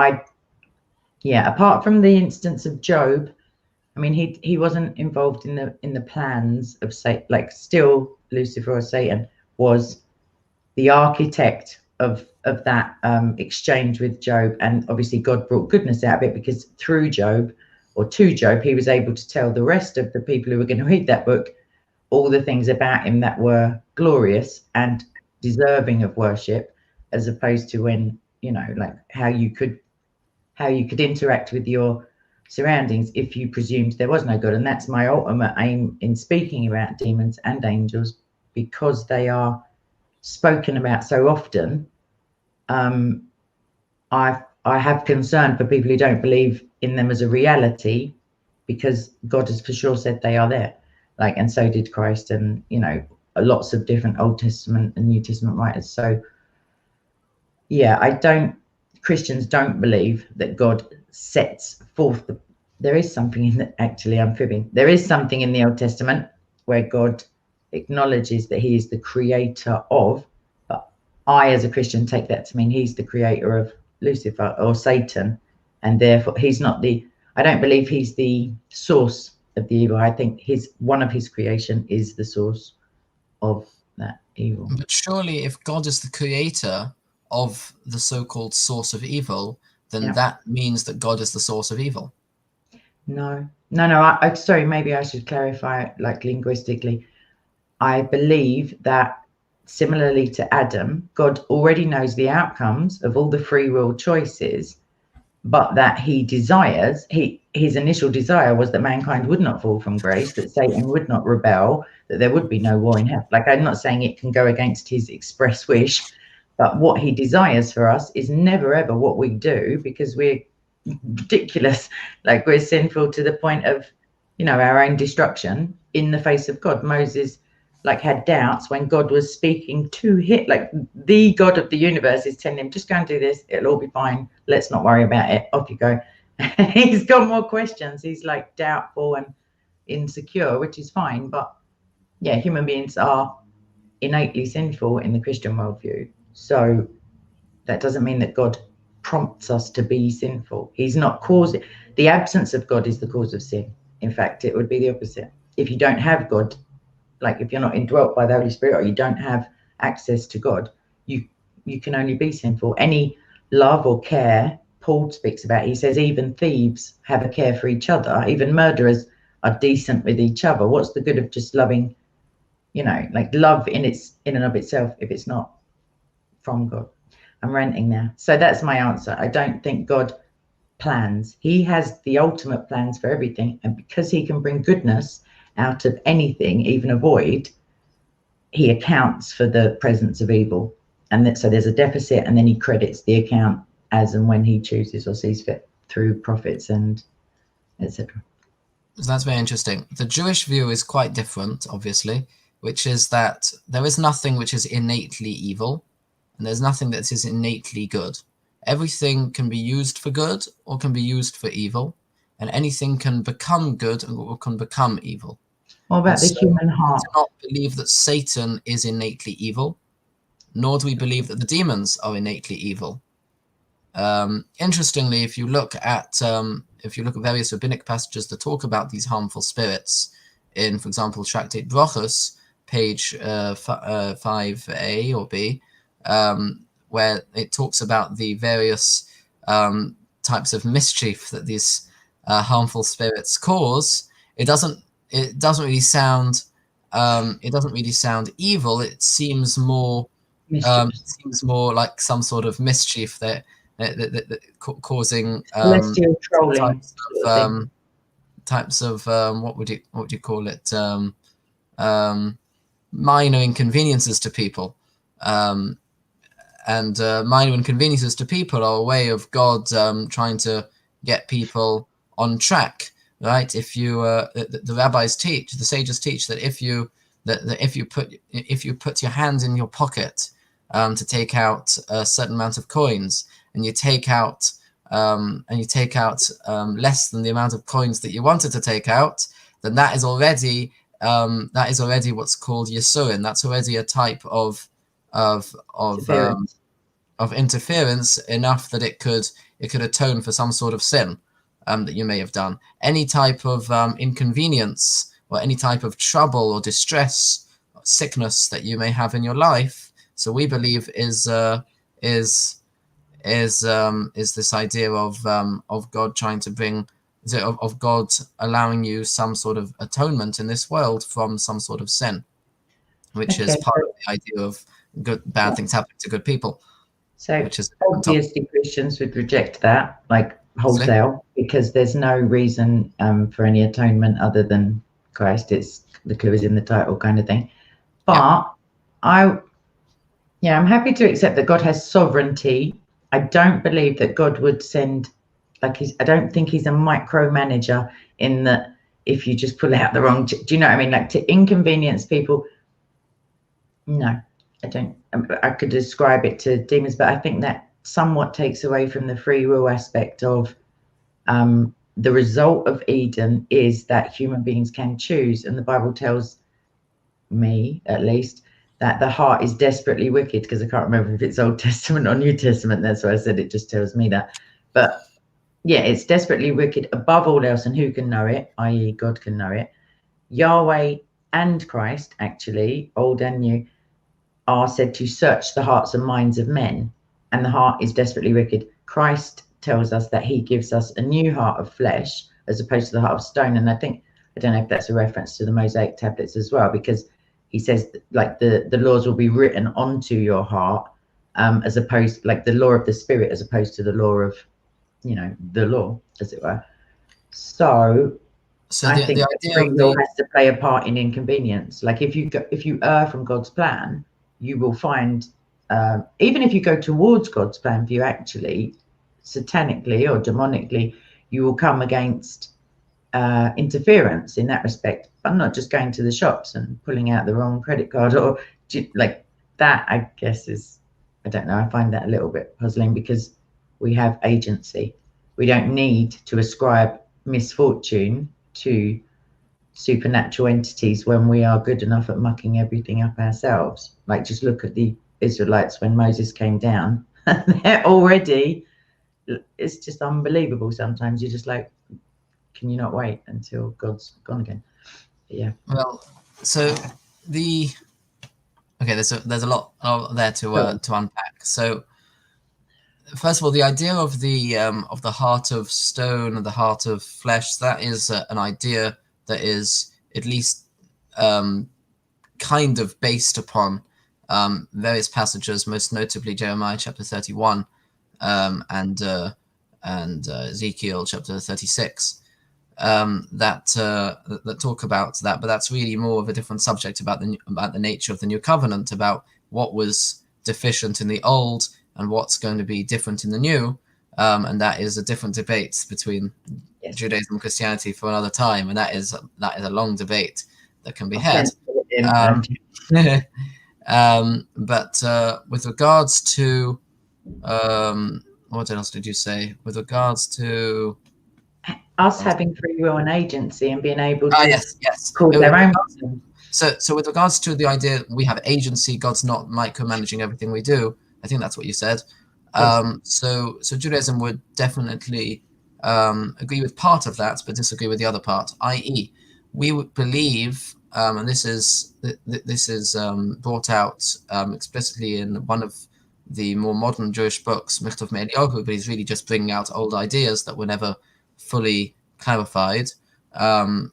apart from the instance of Job, I mean, he wasn't involved in the plans of Satan. Like, still Lucifer or Satan was the architect of that exchange with Job, and obviously God brought goodness out of it, because through Job, or to Job, he was able to tell the rest of the people who were going to read that book all the things about him that were glorious and deserving of worship, as opposed to when, like how you could interact with your surroundings if you presumed there was no God. And that's my ultimate aim in speaking about demons and angels, because they are spoken about so often. I have concern for people who don't believe in them as a reality, because God has for sure said they are there, like, and so did Christ, and lots of different Old Testament and New Testament writers. So Christians don't believe that God sets forth there is something in the, actually I'm fibbing, there is something in the Old Testament where God acknowledges that he is the creator of, but I as a Christian take that to mean he's the creator of Lucifer or Satan, and therefore he's not I don't believe he's the source of the evil. I think one of his creation is the source of that evil. But surely if God is the creator of the so-called source of evil, then Yeah. that means that God is the source of evil. No. Sorry, maybe I should clarify, like linguistically. I believe that similarly to Adam, God already knows the outcomes of all the free will choices, but that he desires, his initial desire was that mankind would not fall from grace, that Satan would not rebel, that there would be no war in hell. Like, I'm not saying it can go against his express wish, but what he desires for us is never ever what we do, because we're ridiculous. Like, we're sinful to the point of, our own destruction in the face of God. Moses like had doubts when God was speaking to him, like the God of the universe is telling him, just go and do this, it'll all be fine, let's not worry about it, off you go. He's got more questions, he's like doubtful and insecure, which is fine. But yeah, human beings are innately sinful in the Christian worldview, so that doesn't mean that God prompts us to be sinful. He's not causing, the absence of God is the cause of sin. In fact, it would be the opposite. If you don't have God, like if you're not indwelt by the Holy Spirit, or you don't have access to God, you can only be sinful. Any love or care Paul speaks about, he says even thieves have a care for each other, even murderers are decent with each other. What's the good of just loving, like love in and of itself, if it's not from God? I'm ranting now. So that's my answer. I don't think God plans. He has the ultimate plans for everything, and because he can bring goodness out of anything, even a void, he accounts for the presence of evil. And so there's a deficit, and then he credits the account as and when he chooses or sees fit through prophets and etc. So that's very interesting. The Jewish view is quite different, obviously, which is that there is nothing which is innately evil, and there's nothing that is innately good. Everything can be used for good or can be used for evil, and anything can become good or can become evil. What about the human heart? We do not believe that Satan is innately evil, nor do we believe that the demons are innately evil. Interestingly, if you look at various rabbinic passages that talk about these harmful spirits, in, for example, Tractate Brochus, page 5a or b, where it talks about the various types of mischief that these harmful spirits cause, it doesn't really sound evil. It seems more like some sort of mischief that causing celestial trolling types of what would you call it, minor inconveniences to people, and minor inconveniences to people are a way of God trying to get people on track, right? If you the rabbis teach, the sages teach that if you put your hand in your pocket to take out a certain amount of coins, and you take out less than the amount of coins that you wanted to take out, then that is already what's called Yisurin. That's already a type of interference enough that it could atone for some sort of sin that you may have done. Any type of inconvenience or any type of trouble or distress, or sickness that you may have in your life, so we believe is this idea of God trying to bring, of God allowing you some sort of atonement in this world from some sort of sin, which is part of the idea of bad things happening to good people. So which is obviously Christians would reject that, like wholesale, because there's no reason for any atonement other than Christ. It's the clue is in the title kind of thing. But I'm happy to accept that God has sovereignty. I don't believe that God would send, I don't think he's a micromanager in that if you just pull out the wrong, do you know what I mean? Like to inconvenience people. No, I don't. I could describe it to demons, but I think that somewhat takes away from the free will aspect of the result of Eden is that human beings can choose. And the Bible tells me, at least, that the heart is desperately wicked, because I can't remember if it's Old Testament or New Testament. That's why I said it just tells me that. But yeah, it's desperately wicked above all else. And who can know it? I.e. God can know it. Yahweh and Christ, actually, old and new, are said to search the hearts and minds of men. and the heart is desperately wicked. Christ tells us that he gives us a new heart of flesh as opposed to the heart of stone. And I don't know if that's a reference to the Mosaic tablets as well, because he says like the laws will be written onto your heart, as opposed, like the law of the spirit, as opposed to the law of, you know, the law, as it were. So I think free will has to play a part in inconvenience. Like if you err from God's plan, you will find, even if you go towards God's plan for you, actually, satanically or demonically, you will come against interference in that respect. I'm not just going to the shops and pulling out the wrong credit card or like that. I guess is, I don't know. I find that a little bit puzzling because we have agency. We don't need to ascribe misfortune to supernatural entities when we are good enough at mucking everything up ourselves. Like just look at the Israelites when Moses came down. They're already, it's just unbelievable. Sometimes you're just like, can you not wait until God's gone again? But yeah. Well, so there's a lot there to unpack. So first of all, the idea of the heart of stone and the heart of flesh, that is an idea that is at least kind of based upon various passages, most notably Jeremiah chapter 31 and Ezekiel chapter 36. That talk about that, but that's really more of a different subject about the nature of the new covenant, about what was deficient in the old and what's going to be different in the new, and that is a different debate between Judaism and Christianity for another time, and that is a long debate that can be had. But with regards to what else did you say? With regards to us having free will and agency and being able to yes. call their own. So with regards to the idea we have agency, God's not micromanaging everything we do. I think that's what you said. Yes. So Judaism would definitely agree with part of that, but disagree with the other part. I.e., we would believe, and this is brought out explicitly in one of the more modern Jewish books, Michtav Me'Eliyahu, but he's really just bringing out old ideas that were never fully clarified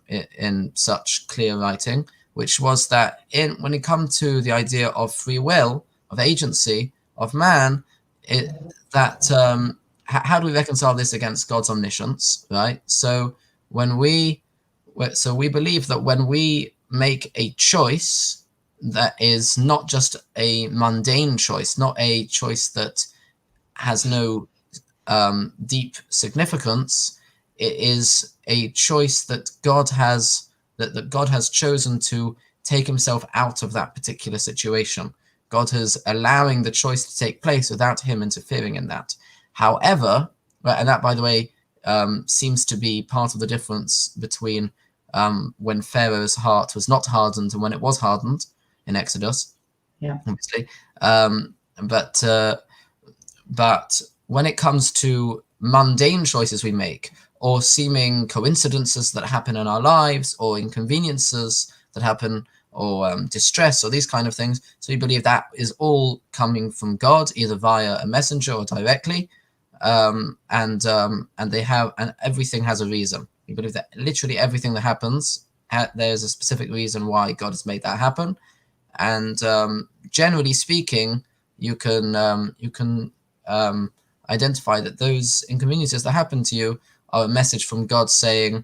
in such clear writing, which was that when it comes to the idea of free will, of agency, of man, how do we reconcile this against God's omniscience, right? So we believe that when we make a choice that is not just a mundane choice, not a choice that has no deep significance, it is a choice that God has chosen to take himself out of that particular situation. God is allowing the choice to take place without him interfering in that. However, and that, by the way, seems to be part of the difference between when Pharaoh's heart was not hardened and when it was hardened in Exodus. Yeah, obviously. But when it comes to mundane choices we make, or seeming coincidences that happen in our lives, or inconveniences that happen, or distress, or these kind of things, so we believe that is all coming from God, either via a messenger or directly, and everything has a reason. We believe that literally everything that happens, there's a specific reason why God has made that happen, and generally speaking, you can identify that those inconveniences that happen to you are a message from God saying,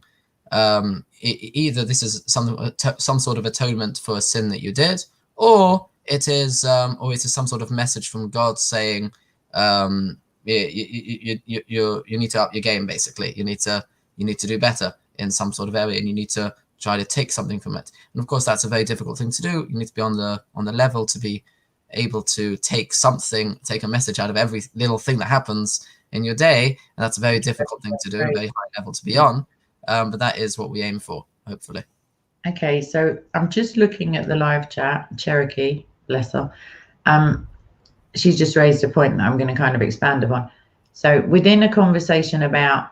either this is some sort of atonement for a sin that you did, or it is some sort of message from God saying, you need to up your game. Basically, you need to do better in some sort of area, and you need to try to take something from it. And of course, that's a very difficult thing to do. You need to be on the level to be able to take a message out of every little thing that happens in your day, and that's a very difficult thing to do, a very high level to be on. But that is what we aim for, hopefully. Okay, so I'm just looking at the live chat. Cherokee, bless her. She's just raised a point that I'm going to kind of expand upon. So within a conversation about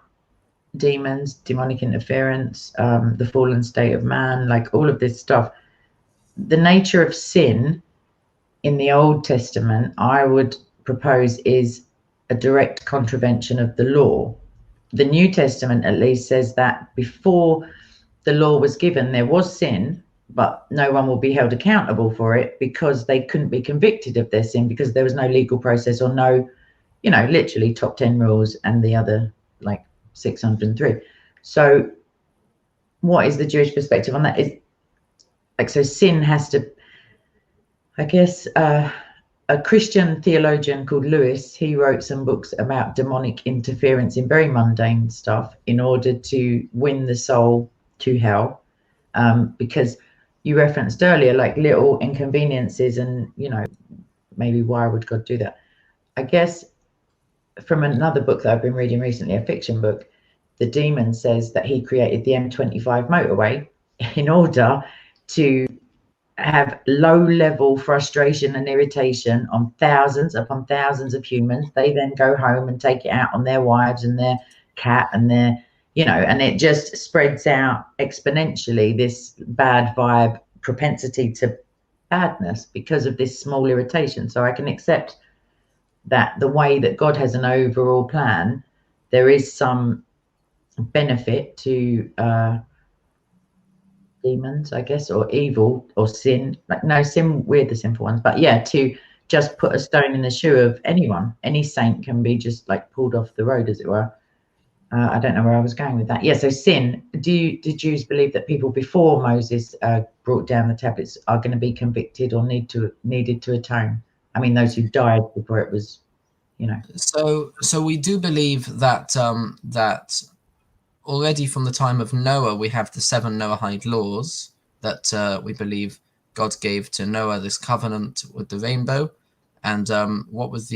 demons, demonic interference, the fallen state of man, like all of this stuff, the nature of sin in the Old Testament, I would propose is a direct contravention of the law. The New Testament at least says that before the law was given, there was sin, but no one will be held accountable for it because they couldn't be convicted of their sin because there was no legal process or no, you know, literally top 10 rules and the other like 603. So what is the Jewish perspective on that? Is like, so sin has to, I guess, a Christian theologian called Lewis, he wrote some books about demonic interference in very mundane stuff in order to win the soul to hell, because you referenced earlier like little inconveniences and, you know, maybe why would God do that? I guess from another book that I've been reading recently, a fiction book, the demon says that he created the M25 motorway in order to have low-level frustration and irritation on thousands upon thousands of humans. They then go home and take it out on their wives and their cat and their, you know, and it just spreads out exponentially, this bad vibe propensity to badness because of this small irritation. So I can accept that the way that God has an overall plan, there is some benefit to demons, I guess, or evil or sin. Like, no, sin, we're the sinful ones, but yeah, to just put a stone in the shoe of anyone. Any saint can be just like pulled off the road, as it were. I don't know where I was going with that. Yeah, so sin. Do Jews believe that people before Moses brought down the tablets are going to be convicted or needed to atone? I mean, those who died before it was, you know. So we do believe that that already from the time of Noah, we have the 7 Noahide laws that we believe God gave to Noah, this covenant with the rainbow. And what was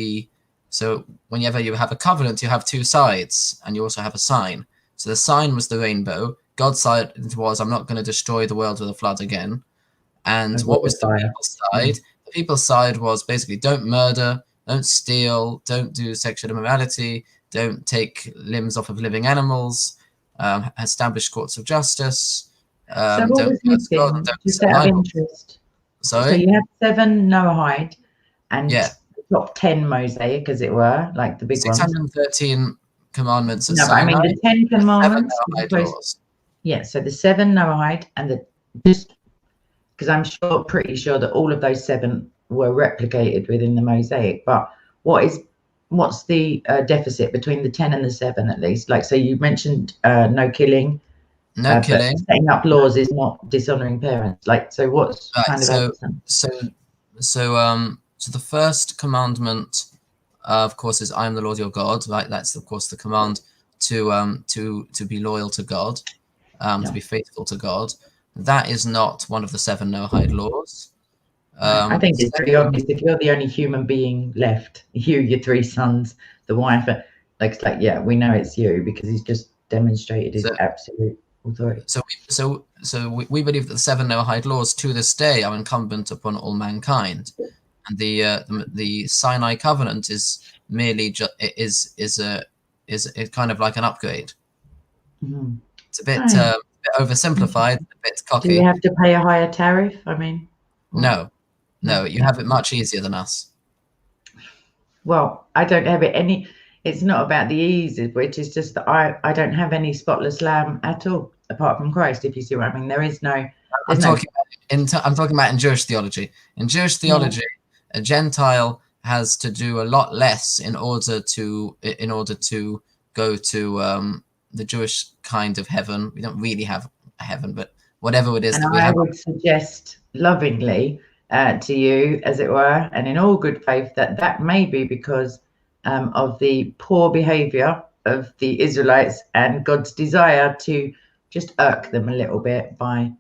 so whenever you have a covenant, you have 2 sides, and you also have a sign. So the sign was the rainbow. God's side was, I'm not going to destroy the world with a flood again. And what was the people's side? The people's side was basically don't murder, don't steal, don't do sexual immorality, don't take limbs off of living animals, establish courts of justice. So what was missing? Just out of interest. Sorry? So you have 7 Noahide and the top 10 Mosaic, as it were, like the big 613 ones. Commandments. No, but I mean the 10 Commandments. Yeah, so the 7 Noahide and just because I'm pretty sure that all of those 7 were replicated within the Mosaic. But what's the deficit between the 10 and the 7 at least? Like, so you mentioned no killing. No killing. Setting up laws is not dishonoring parents. Like, so what's kind of so the first commandment, of course, is I am the Lord your God. Right, that's of course the command to be loyal to God, to be faithful to God. That is not one of the 7 Noahide laws. I think it's pretty obvious. If you're the only human being left, you, your 3 sons, the wife, like yeah, we know it's you because he's just demonstrated his absolute authority. So we believe that the 7 Noahide laws to this day are incumbent upon all mankind, and the Sinai covenant is merely is kind of like an upgrade. Mm-hmm. It's a bit oversimplified, a bit cocky. Do you have to pay a higher tariff? I mean, no, you have it much easier than us. Well, I don't have it any. It's not about the ease, which is just that I don't have any spotless lamb at all, apart from Christ. If you see what I mean, there is no. I'm talking about in Jewish theology. In Jewish theology, a Gentile has to do a lot less in order to go to the Jewish kind of heaven. We don't really have a heaven, but whatever it is. And I would suggest lovingly to you, as it were, and in all good faith, that may be because of the poor behavior of the Israelites and God's desire to just irk them a little bit by,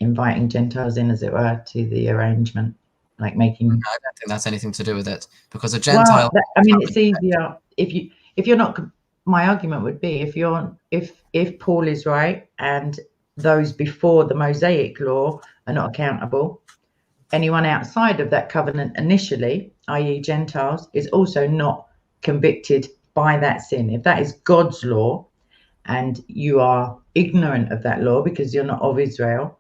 inviting Gentiles in, as it were, to the arrangement, like making. I don't think that's anything to do with it, because a Gentile. Well, it's easier if you're not. My argument would be if Paul is right and those before the Mosaic law are not accountable, anyone outside of that covenant initially, i.e. Gentiles, is also not convicted by that sin. If that is God's law and you are ignorant of that law because you're not of Israel,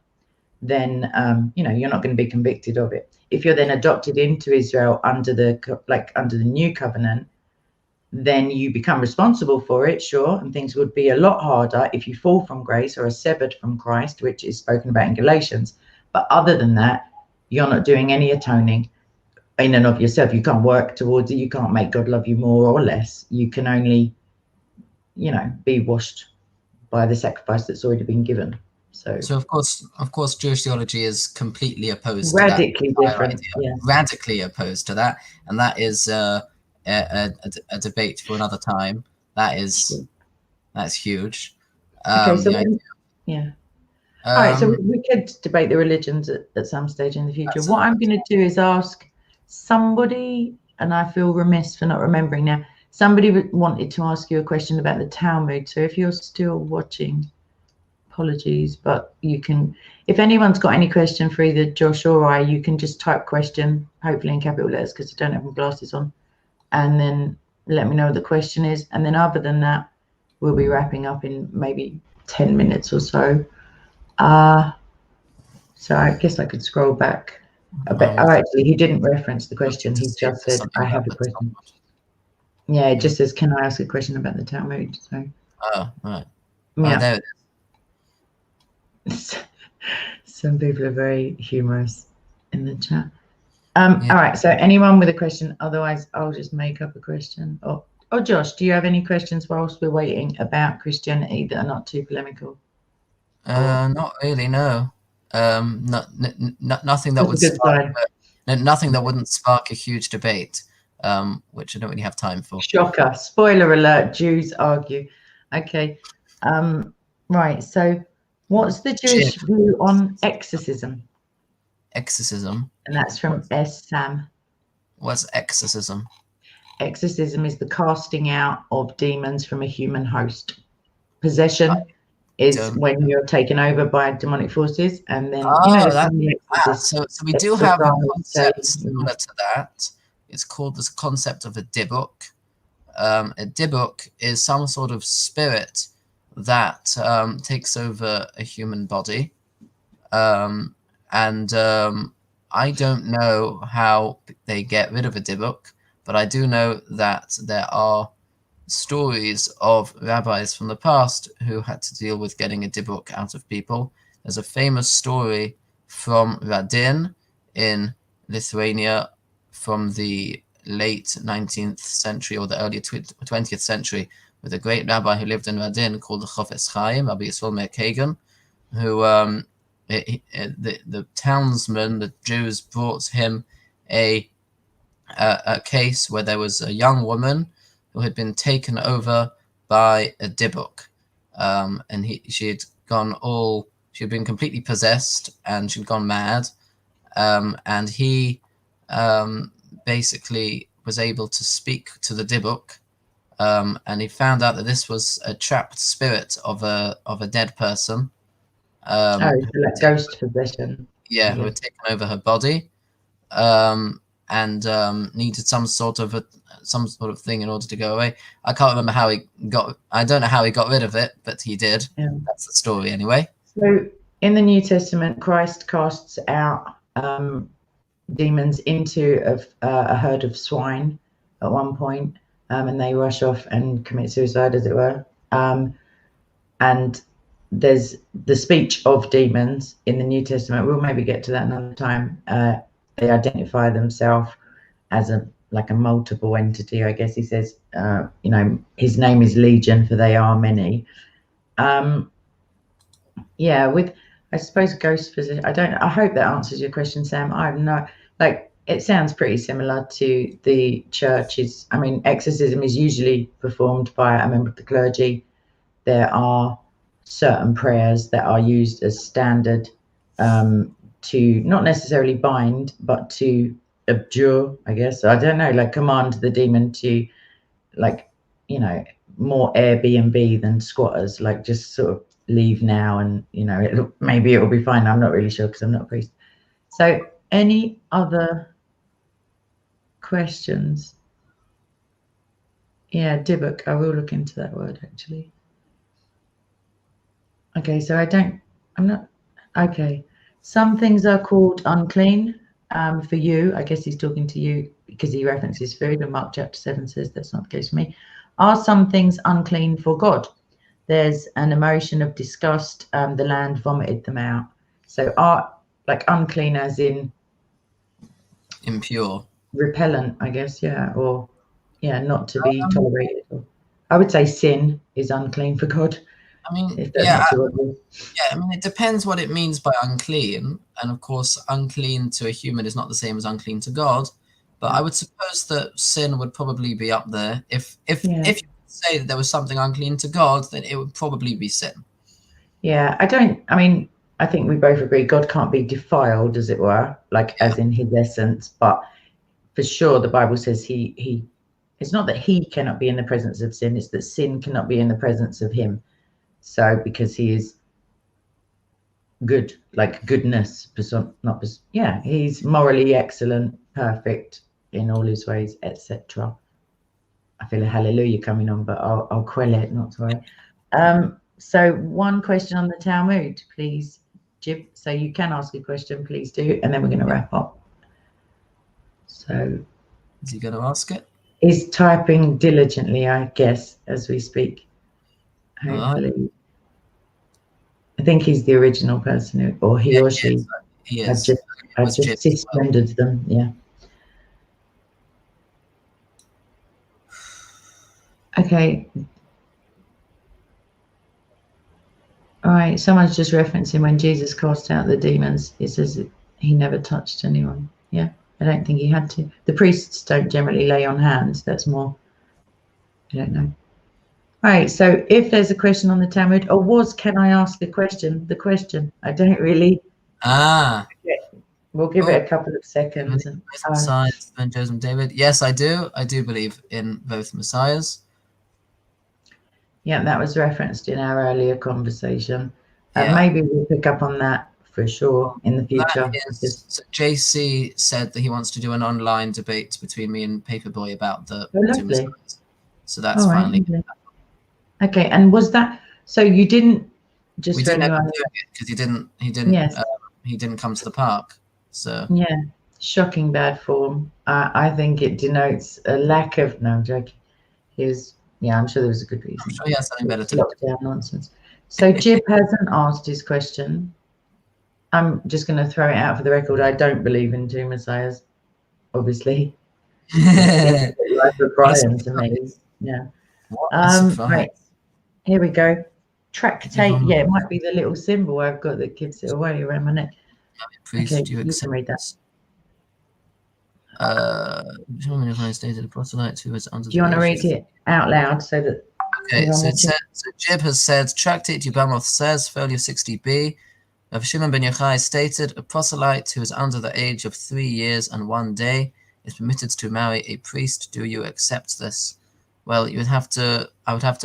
then you're not going to be convicted of it. If you're then adopted into Israel under the new covenant, then you become responsible for it, sure, and things would be a lot harder if you fall from grace or are severed from Christ, which is spoken about in Galatians. But other than that, you're not doing any atoning in and of yourself. You can't work towards it. You can't make God love you more or less. You can only, be washed by the sacrifice that's already been given. So of course, Jewish theology is completely opposed to that radically different. idea. Yeah. Radically opposed to that, and that is a debate for another time. That's huge. Okay, so the yeah. All right, so Um, we could debate the religions at some stage in the future. What I'm absolutely. going to do is ask somebody, and I feel remiss for not remembering now. Somebody wanted to ask you a question about the Talmud. So if you're still watching, apologies, but you can, if anyone's got any question for either Josh or I, you can just type question, hopefully in capital letters because I don't have my glasses on, and then let me know what the question is. And then other than that, we'll be wrapping up in maybe 10 minutes or so. So I guess I could scroll back a bit. Oh, actually, he didn't reference the question. He just said, I have a question. Yeah, it just says, can I ask a question about the Talmud? So, oh, right. yeah. Oh, there it is. Some people are very humorous in the chat. All right, so anyone with a question? Otherwise, I'll just make up a question. Oh, Josh, do you have any questions whilst we're waiting about Christianity that are not too polemical? Not really, no. Nothing that would spark, nothing that wouldn't spark a huge debate, which I don't really have time for. Shocker! Spoiler alert: Jews argue. Okay, right. So, what's the Jewish view on exorcism? Exorcism, and that's from S. Sam. What's exorcism? Exorcism is the casting out of demons from a human host. Possession is when you're taken over by demonic forces, and then so we do have a concept similar to that. It's called the concept of a dibuk. A dibuk is some sort of spirit that takes over a human body, and I don't know how they get rid of a dibuk, but I do know that there are stories of rabbis from the past who had to deal with getting a dibuk out of people. There's a famous story from Radin in Lithuania from the late 19th century or the early 20th century with a great rabbi who lived in Radin called the Chofetz Chaim, Rabbi Yisrael Meir Kagan, who the townsmen, the Jews, brought him a case where there was a young woman who had been taken over by a dibuk, and she had been completely possessed and she'd gone mad, and he basically was able to speak to the dibuk, and he found out that this was a trapped spirit of a dead person. Ghost possession. Yeah, who had taken over her body, and needed some sort of thing in order to go away. I can't remember how I don't know how he got rid of it, but he did. Yeah. That's the story anyway. So in the New Testament, Christ casts out demons into a herd of swine at one point, and they rush off and commit suicide, as it were. And there's the speech of demons in the New Testament. We'll maybe get to that another time. They identify themselves as a multiple entity, I guess. He says, his name is Legion, for they are many. With, I suppose, ghost possession. I hope that answers your question, Sam. I'm not it sounds pretty similar to the churches. I mean, exorcism is usually performed by a member of the clergy. There are certain prayers that are used as standard to not necessarily bind, but to abjure, I guess. I don't know, command the demon to, more Airbnb than squatters, just sort of leave now, and maybe it'll be fine. I'm not really sure because I'm not a priest. So, any other questions? Yeah, dibuk. I will look into that word actually. Okay, so I'm not. Okay, Some things are called unclean for you. I guess he's talking to you because he references food, and Mark chapter 7 says that's not the case for me. Are some things unclean for God? There's an emotion of disgust. The land vomited them out. So are like unclean as in impure, repellent, I guess, yeah, or yeah, not to be tolerated. I would say sin is unclean for God. I mean, If that's not too obvious. I mean, it depends what it means by unclean, and of course, unclean to a human is not the same as unclean to God. But I would suppose that sin would probably be up there. If you say that there was something unclean to God, then it would probably be sin. Yeah, I think we both agree God can't be defiled, as it were, like as in his essence, but for sure the Bible says he it's not that he cannot be in the presence of sin, it's that sin cannot be in the presence of him. So because he is good, like goodness, he's morally excellent, perfect in all his ways, etc. I feel a hallelujah coming on, but I'll quell it, not to worry. So one question on the Talmud, please, Jib. So you can ask a question, please do, and then we're going to wrap up. So is he going to ask it? He's typing diligently, I guess, as we speak. Hopefully. Right. I think he's the original person, or he or she. He is. I just suspended them. Yeah. Okay. All right. Someone's just referencing when Jesus cast out the demons. It says he never touched anyone. Yeah. I don't think he had to. The priests don't generally lay on hands. That's more. I don't know. All right. So if there's a question on the Talmud, can I ask a question? The question. I don't really. Okay. We'll give it a couple of seconds. Messiahs, Ben Joseph and David. Yes, I do. I do believe in both Messiahs. Yeah, that was referenced in our earlier conversation. Maybe we'll pick up on that for sure in the future. So JC said that he wants to do an online debate between me and Paperboy about the two Messiahs. So that's finally. Right. Okay, and was that so? You didn't just. We didn't do it because he didn't. Yes. He didn't come to the park. So yeah, shocking bad form. I think it denotes a lack of. No, I'm joking. I'm sure there was a good reason. I'm sure he has something better to lockdown nonsense. So Jib hasn't asked his question. I'm just going to throw it out for the record. I don't believe in two messiahs, obviously. Like Brian to me. Yeah. Right. Here we go. Tractate. Yeah, it might be the little symbol I've got that gives it away around my neck. Please, okay, you can read that. Stated a proselyte who was under. Do you want to read it out loud so that? Okay, so Jib has said, Tractate Yubamoth says, folio 60b, Rav Shimon ben Yochai stated, a proselyte who is under the age of 3 years and 1 day is permitted to marry a priest. Do you accept this? Well, I would have to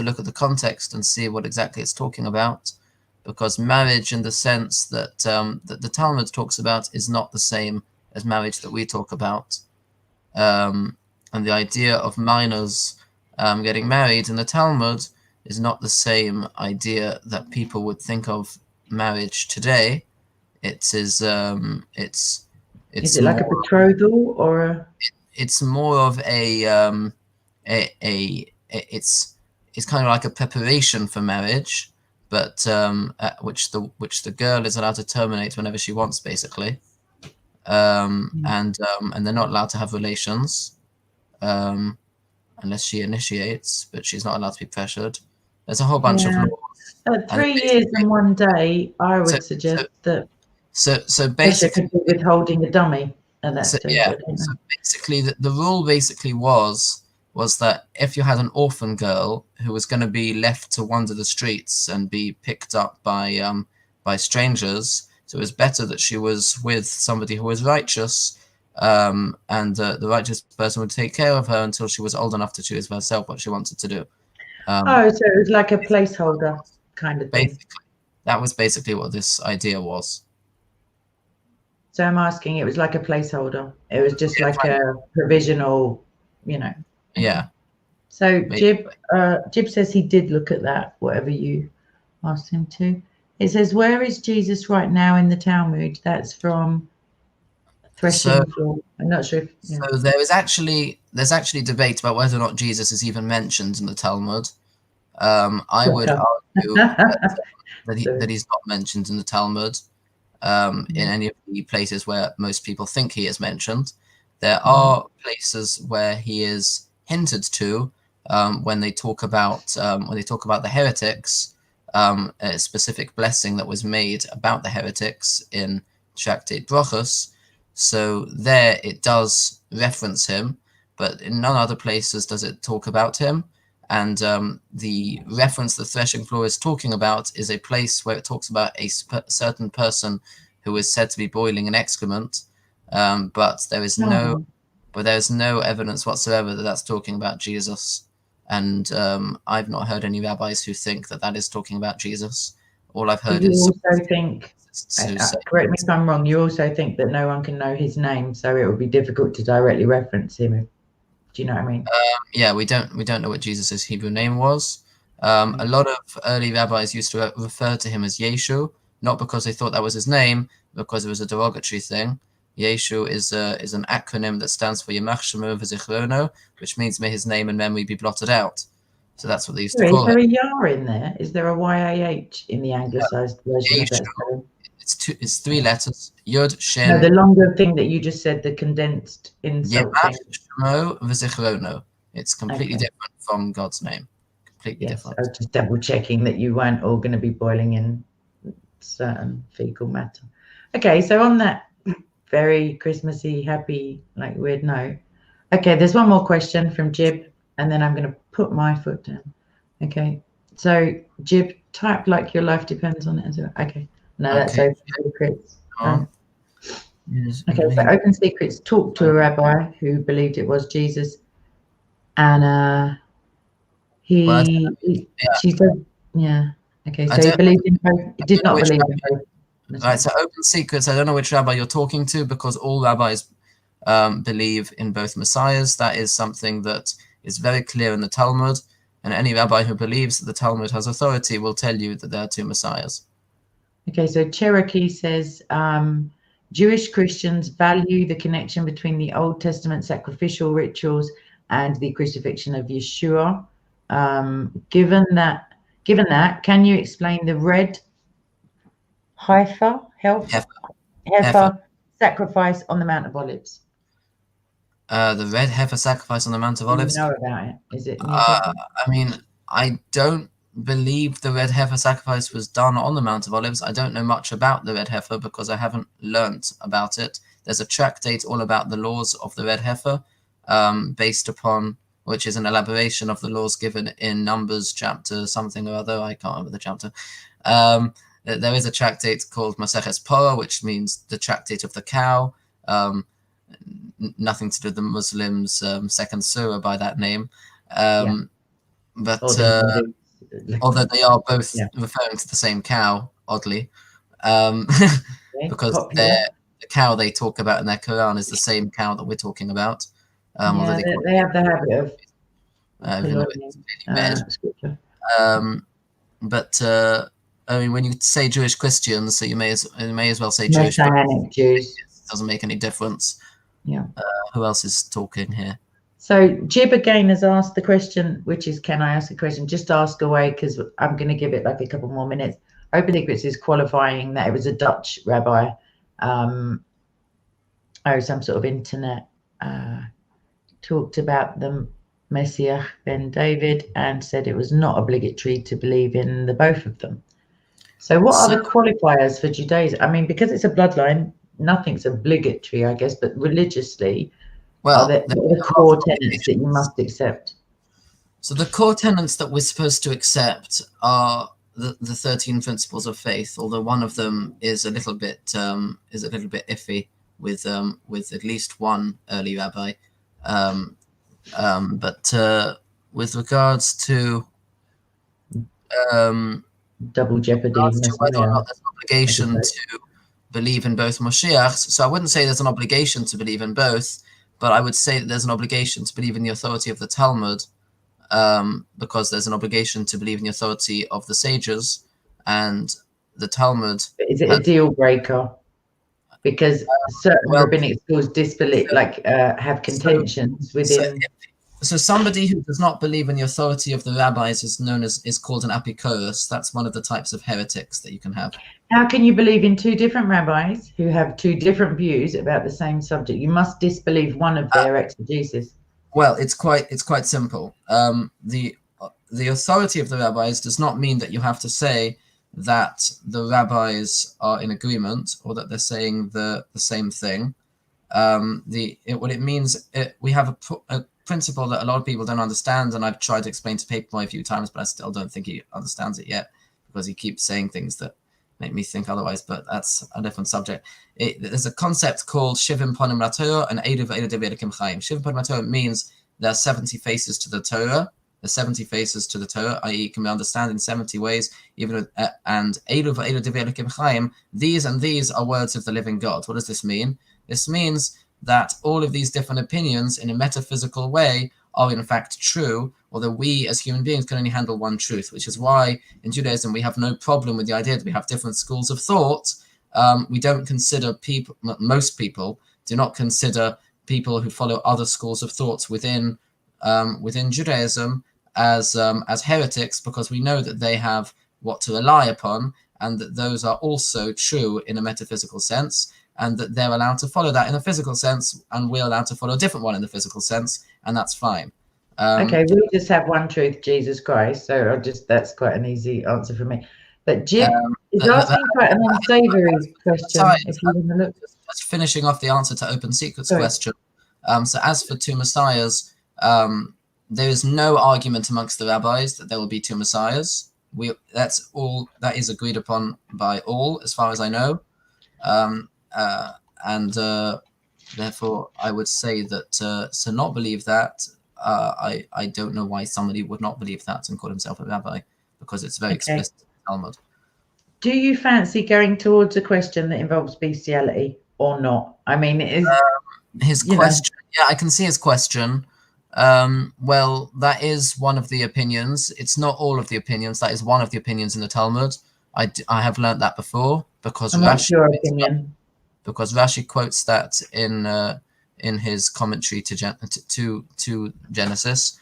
look at the context and see what exactly it's talking about, because marriage in the sense that that the Talmud talks about is not the same as marriage that we talk about. And the idea of minors getting married in the Talmud is not the same idea that people would think of marriage today. It is it's is it like a betrothal or it's more of it's kind of like a preparation for marriage, but which the girl is allowed to terminate whenever she wants, basically. And they're not allowed to have relations unless she initiates, but she's not allowed to be pressured. There's a whole bunch of laws. 3 years and 1 day, I would suggest that. So basically, could be withholding a dummy, and that's so basically the rule basically was that if you had an orphan girl who was going to be left to wander the streets and be picked up by strangers, so it was better that she was with somebody who was righteous, and the righteous person would take care of her until she was old enough to choose for herself what she wanted to do. So it was like a placeholder kind of thing. Basically, that was basically what this idea was. So I'm asking, it was like a placeholder. It was just like a provisional, Yeah. So Jib says he did look at that, whatever you asked him to. It says, where is Jesus right now in the Talmud? That's from Threshing Floor. I'm not sure if... Yeah. So there's actually debate about whether or not Jesus is even mentioned in the Talmud. I would argue that he's not mentioned in the Talmud in any of the places where most people think he is mentioned. There are places where he is hinted to when they talk about the heretics, a specific blessing that was made about the heretics in Tractate Brochus. So there it does reference him, but in none other places does it talk about him. And the reference the Threshing Floor is talking about is a place where it talks about a certain person who is said to be boiling an excrement, but there is no evidence whatsoever that that's talking about Jesus. And I've not heard any rabbis who think that that is talking about Jesus. All I've heard is... You also think, correct me if I'm wrong, you also think that no one can know his name, so it would be difficult to directly reference him. Do you know what I mean? Yeah, we don't know what Jesus' Hebrew name was. A lot of early rabbis used to refer to him as Yeshu, not because they thought that was his name, because it was a derogatory thing. Yeshu is an acronym that stands for Yamach Shemo V'Zichrono, which means may his name and memory be blotted out. So that's what they used to call it. Is there a Yah in there? Is there a YAH in the anglicized version of that spelling? It's 3 letters. Yud, Shin. No, the longer thing that you just said, the condensed insult thing. Shemo V'Zichrono. It's completely different from God's name. Completely different. I was just double checking that you weren't all going to be boiling in certain fecal matter. Okay, so on that very Christmassy, happy, like weird note. Okay, there's one more question from Jib, and then I'm going to put my foot down. Okay, so Jib, type like your life depends on it as well. Okay, no, that's Open Secrets. Okay, so Open Secrets talked to a rabbi who believed it was Jesus, and she said, yeah. Okay, so he believed in both. He did not believe in both. Right, so Open Secrets, I don't know which rabbi you're talking to, because all rabbis believe in both messiahs. That is something that is very clear in the Talmud, and any rabbi who believes that the Talmud has authority will tell you that there are 2 messiahs. Okay, so Cherokee says, Jewish Christians value the connection between the Old Testament sacrificial rituals and the crucifixion of Yeshua. Given that, can you explain the red heifer sacrifice on the Mount of Olives? The red heifer sacrifice on the Mount of Olives? Do you know about it? Is it? I mean, I don't believe the red heifer sacrifice was done on the Mount of Olives. I don't know much about the red heifer because I haven't learnt about it. There's a tractate all about the laws of the red heifer, based upon, which is an elaboration of the laws given in Numbers chapter something or other. I can't remember the chapter. There is a tractate called Maseches Porah, which means the tractate of the cow. Nothing to do with the Muslims' second surah by that name. But although they are both referring to the same cow, oddly, because the cow they talk about in their Quran is the same cow that we're talking about. They have the habit of but I mean, when you say Jewish Christians, so you may as well say Jewish Jews. It doesn't make any difference. Yeah. Who else is talking here? So Jib again has asked the question, which is, can I ask a question? Just ask away, because I'm going to give it like a couple more minutes. Open Secrets is qualifying that it was a Dutch rabbi, some sort of internet, talked about the Messiah ben David and said it was not obligatory to believe in the both of them. So what are the qualifiers for Judaism? I mean, because it's a bloodline, nothing's obligatory, I guess, but religiously, are there the core tenets that you must accept? So the core tenets that we're supposed to accept are the 13 principles of faith, although one of them is a little bit iffy with at least one early rabbi. But with regards to double jeopardy, whether or not there's an obligation to believe in both Moshiachs. So I wouldn't say there's an obligation to believe in both, but I would say that there's an obligation to believe in the authority of the Talmud, because there's an obligation to believe in the authority of the sages, and the Talmud. Is it a deal breaker? Because certain rabbinic schools disbelieve, have contentions within. So somebody who does not believe in the authority of the rabbis is called an apikoros. That's one of the types of heretics that you can have. How can you believe in two different rabbis who have two different views about the same subject? You must disbelieve one of their exegesis. Well, it's quite simple. The authority of the rabbis does not mean that you have to say that the rabbis are in agreement or that they're saying the same thing. What it means, we have a principle that a lot of people don't understand, and I've tried to explain to Paperboy a few times, but I still don't think he understands it yet, because he keeps saying things that make me think otherwise, but that's a different subject. There's a concept called Shivim Panim LaTorah and Eilu V'Eilu Devei Elokim Chaim. Shivim Panim LaTorah means there are 70 faces to the Torah. The 70 faces to the Torah, i.e., can be understood in 70 ways, even with, and Eilu V'Eilu Devei Elokim Chaim, these and these are words of the living God. What does this mean? This means that all of these different opinions in a metaphysical way are in fact true, or that we as human beings can only handle one truth, which is why in Judaism we have no problem with the idea that we have different schools of thought. We don't consider people, most people do not consider people who follow other schools of thoughts within Judaism as heretics, because we know that they have what to rely upon, and that those are also true in a metaphysical sense, and that they're allowed to follow that in a physical sense, and we're allowed to follow a different one in the physical sense, and that's fine. Okay, we just have one truth, Jesus Christ. So that's quite an easy answer for me. But Jim is asking quite an unsavory question. Sorry, if you want to look. Just finishing off the answer to Open Secret's question. So as for two messiahs, there is no argument amongst the rabbis that there will be two messiahs. That is agreed upon by all, as far as I know. Therefore, I would say that to not believe that, I don't know why somebody would not believe that and call himself a rabbi, because it's very explicit in the Talmud. Do you fancy going towards a question that involves bestiality or not? I mean, his question. Yeah, I can see his question. Well, that is one of the opinions. It's not all of the opinions. That is one of the opinions in the Talmud. I have learned that before, because Rashi quotes that in his commentary to Genesis.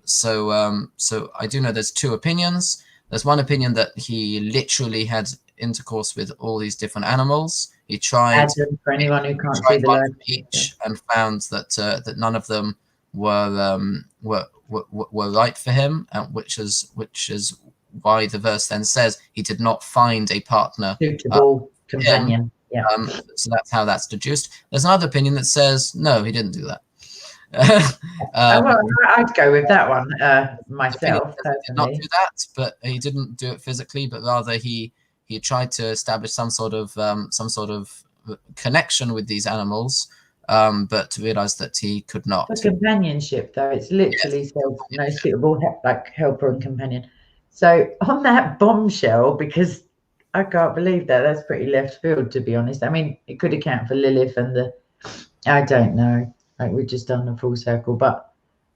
So I do know there's two opinions. There's one opinion that he literally had intercourse with all these different animals. He tried, for anyone who can't see the one each, and found that none of them were right for him, which is why the verse then says he did not find a partner, suitable companion. Yeah. So that's how that's deduced. There's another opinion that says no, he didn't do that. Well, I'd go with that one myself. He did not do that, but he didn't do it physically, but rather he tried to establish some sort of connection with these animals, but realized that he could not. For companionship, though, it's literally no suitable helper and companion. So on that bombshell, because I can't believe that's pretty left field, to be honest. I mean, it could account for Lilith and I don't know. We've just done a full circle, but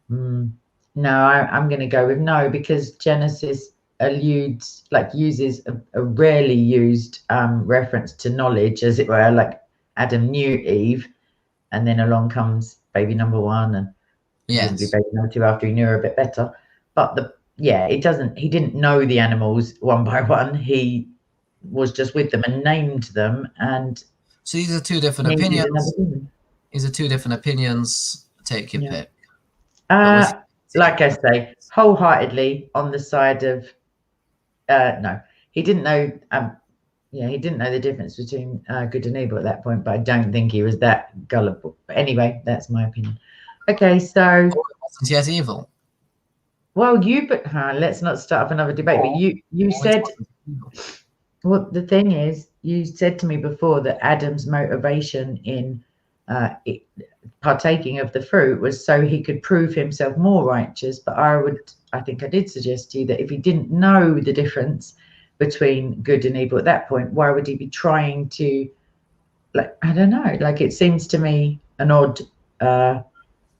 no, I'm going to go with no, because Genesis uses a rarely used reference to knowledge, as it were, like Adam knew Eve, and then along comes baby number one, and baby number two after he knew her a bit better. But he didn't know the animals one by one. He was just with them and named them. And so these are two different opinions. These are two different opinions. Take your pick. Like I say, wholeheartedly on the side of no. He didn't know. He didn't know the difference between good and evil at that point. But I don't think he was that gullible. But anyway, that's my opinion. Okay, so it wasn't yet evil. Well, let's not start up another debate. But you said. Well, the thing is, you said to me before that Adam's motivation in partaking of the fruit was so he could prove himself more righteous. But I think I did suggest to you that if he didn't know the difference between good and evil at that point, why would he be trying to, I don't know, it seems to me an odd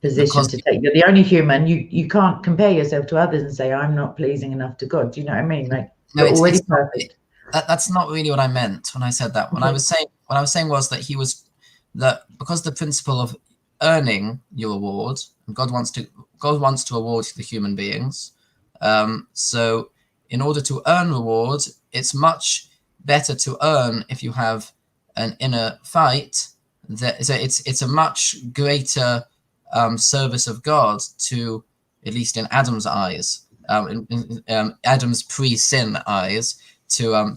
position to take. You're the only human. You can't compare yourself to others and say, I'm not pleasing enough to God. Do you know what I mean? No, you're already perfect. that's not really what I meant when I said that. What I was saying was that because the principle of earning your reward, and God wants to reward the human beings. So in order to earn reward, it's much better to earn if you have an inner fight. It's a much greater service of God to, at least in Adam's eyes, Adam's pre-sin eyes, to go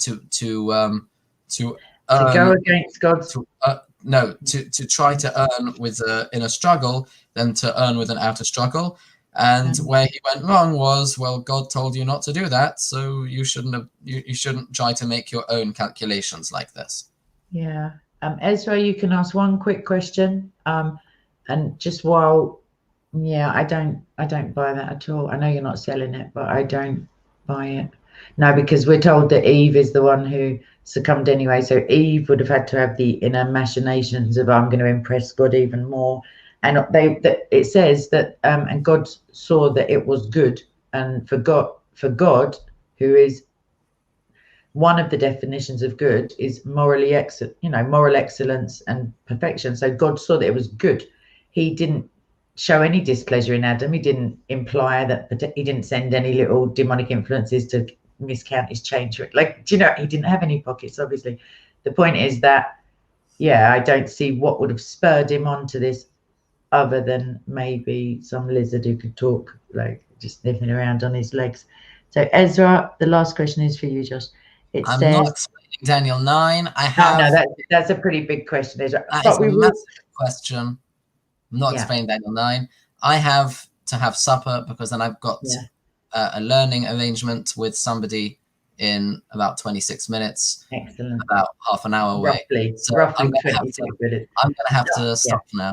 against God's. To try to earn with in a struggle than to earn with an outer struggle. And where he went wrong was, well, God told you not to do that, so you shouldn't try to make your own calculations like this. Yeah. Ezra, you can ask one quick question. And just while, I don't buy that at all. I know you're not selling it, but I don't buy it. No, because we're told that Eve is the one who succumbed anyway. So Eve would have had to have the inner machinations of, I'm going to impress God even more. And it says that, and God saw that it was good. And for God, who is one of the definitions of good, is moral excellence and perfection. So God saw that it was good. He didn't show any displeasure in Adam. He didn't imply that he didn't send any little demonic influences to miscount his change. Like, he didn't have any pockets, obviously. The point is that, I don't see what would have spurred him onto this other than maybe some lizard who could talk, like just sniffing around on his legs. So Ezra, the last question is for you, Josh. I'm not explaining Daniel 9. I have. No, that's a pretty big question, Ezra. That is a massive question. I'm not explaining Daniel 9. I have to have supper because then I've got a learning arrangement with somebody in about 26 minutes. Excellent. About half an hour away. Roughly 26 minutes. I'm going to have to stop now.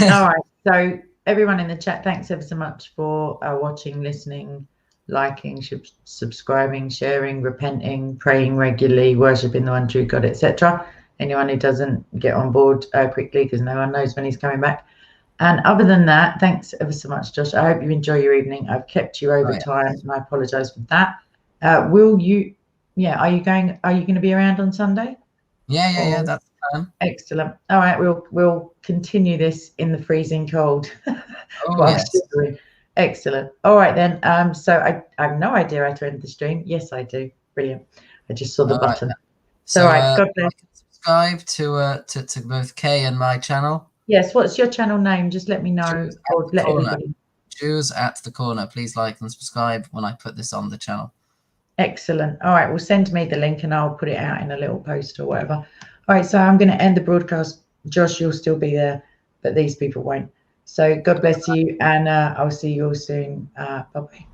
All right. So everyone in the chat, thanks ever so much for watching, listening, liking, subscribing, sharing, repenting, praying regularly, worshipping the one true God, etc. Anyone who doesn't get on board quickly, because no one knows when he's coming back. And other than that, thanks ever so much, Josh. I hope you enjoy your evening. I've kept you over time, and I apologize for that. Are you going to be around on Sunday? Yeah, that's fine. Excellent. All right, we'll continue this in the freezing cold. Excellent. All right then. So I have no idea how to end the stream. Yes, I do. Brilliant. I just saw the button. Right. So, all right. God bless. Subscribe to both Kay and my channel. Yes. What's your channel name? Just let me know, or let everybody. Jews at the Corner. Please like and subscribe when I put this on the channel. Excellent. All right. Well, send me the link and I'll put it out in a little post or whatever. All right. So I'm going to end the broadcast. Josh, you'll still be there, but these people won't. So God bless you, and I'll see you all soon. Bye-bye.